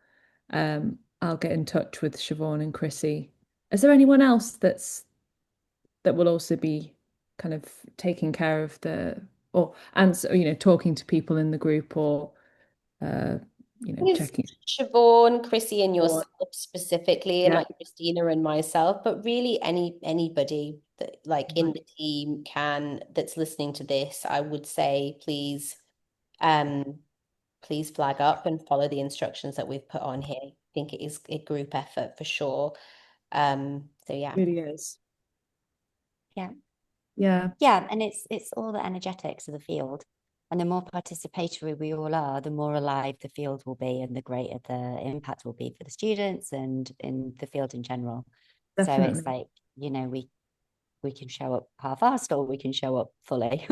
I'll get in touch with Siobhan and Chrissy. Is there anyone else that will also be kind of taking care of the or answer, talking to people in the group or uh, it's checking Siobhan, Chrissy, and or yourself specifically, and yeah. like Christina and myself, but really anybody that like in Right. the team can that's listening to this, I would say please um please flag up and follow the instructions that we've put on here. I think it is a group effort for sure. So yeah. Really is. Yeah. Yeah. Yeah. And it's all the energetics of the field. And the more participatory we all are, the more alive the field will be and the greater the impact will be for the students and in the field in general. So it's Definitely. like, you know, we can show up half-assed or we can show up fully.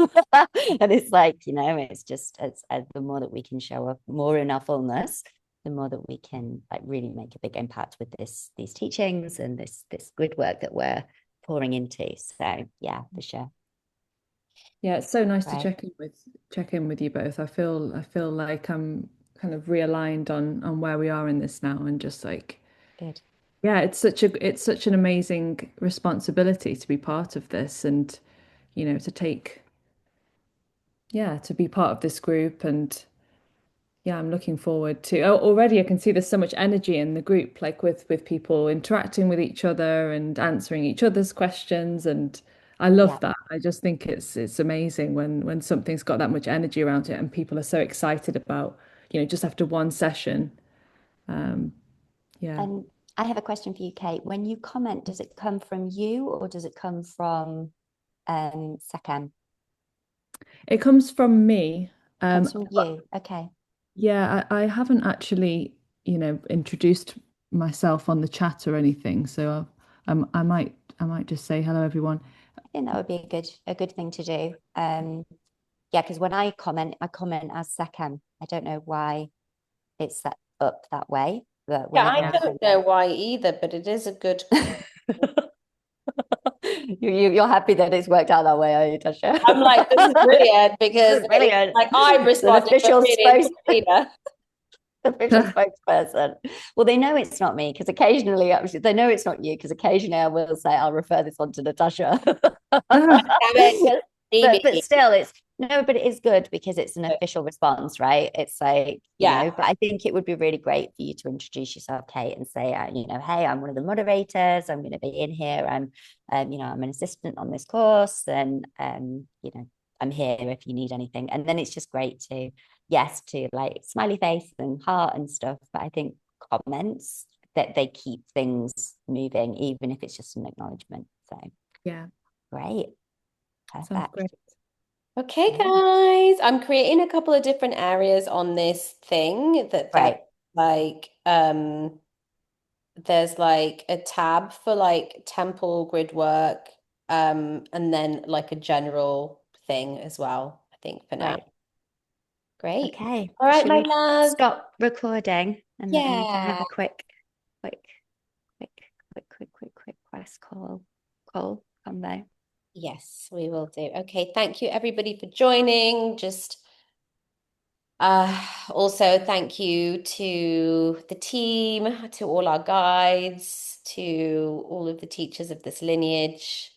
And it's like, you know, it's just it's the more that we can show up more in our fullness, the more that we can like really make a big impact with these teachings and this good work that we're pouring into. So yeah, for sure. Yeah, it's so nice to Right. check in with you both. I feel like I'm kind of realigned on where we are in this now, and just like, Good. yeah, it's such an amazing responsibility to be part of this, and to take, yeah, to be part of this group. And yeah, I'm looking forward to, already I can see there's so much energy in the group, like with people interacting with each other and answering each other's questions. And I love Yeah. that. I just think it's amazing when something's got that much energy around it and people are so excited about, just after one session. Um, yeah. And I have a question for you, Kate. When you comment, does it come from you or does it come from Sekhem? It comes from me. Comes from you. Okay. Yeah, I haven't actually, introduced myself on the chat or anything, so I might just say hello, everyone. I think that would be a good thing to do. Yeah, because when I comment as Sekhem. I don't know why it's set up that way, but Yeah, whenever I I Yeah. don't know why either, but it is a good. you're happy that it's worked out that way, are you, Tasha? I'm like, this is brilliant This because is brilliant. like I'm It's an responding, but official really it's spokes Christina. official spokesperson. Well, they know it's not me because occasionally, actually, they know it's not you because occasionally I will say I'll refer this on to Natasha. Ah, Damn it, But Stevie. still, it's no, but it is good because it's an official response, right? It's like, Yeah, but I think it would be really great for you to introduce yourself, Kate, and say, hey, I'm one of the moderators. I'm going to be in here. I'm an assistant on this course, and I'm here if you need anything. And then it's just great to, yes, to like smiley face and heart and stuff. But I think comments that they keep things moving, even if it's just an acknowledgement. So yeah, great, sounds perfect. great. okay, guys. I'm creating a couple of different areas on this thing that Right. like there's like a tab for like temple grid work, and then like a general thing as well, I think for now. Right. Great. Okay. All right, Should my we love. stop recording and then we can Yeah. have a quick, quick quest call combo? Yes, we will do. Okay, thank you everybody for joining. Just also thank you to the team, to all our guides, to all of the teachers of this lineage,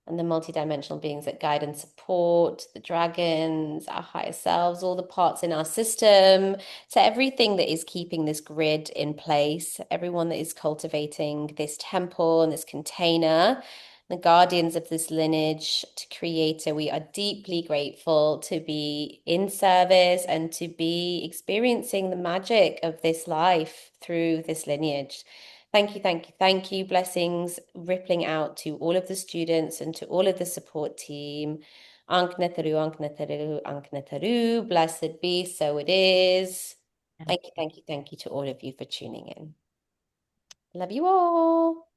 and the multidimensional beings that guide and support, the dragons, our higher selves, all the parts in our system, to everything that is keeping this grid in place, everyone that is cultivating this temple and this container, the guardians of this lineage, to Creator. We are deeply grateful to be in service and to be experiencing the magic of this life through this lineage. Thank you, thank you, thank you. Blessings rippling out to all of the students and to all of the support team. Anknataru, Anknataru, Anknataru. Blessed be, so it is. Thank you, thank you, thank you to all of you for tuning in. Love you all.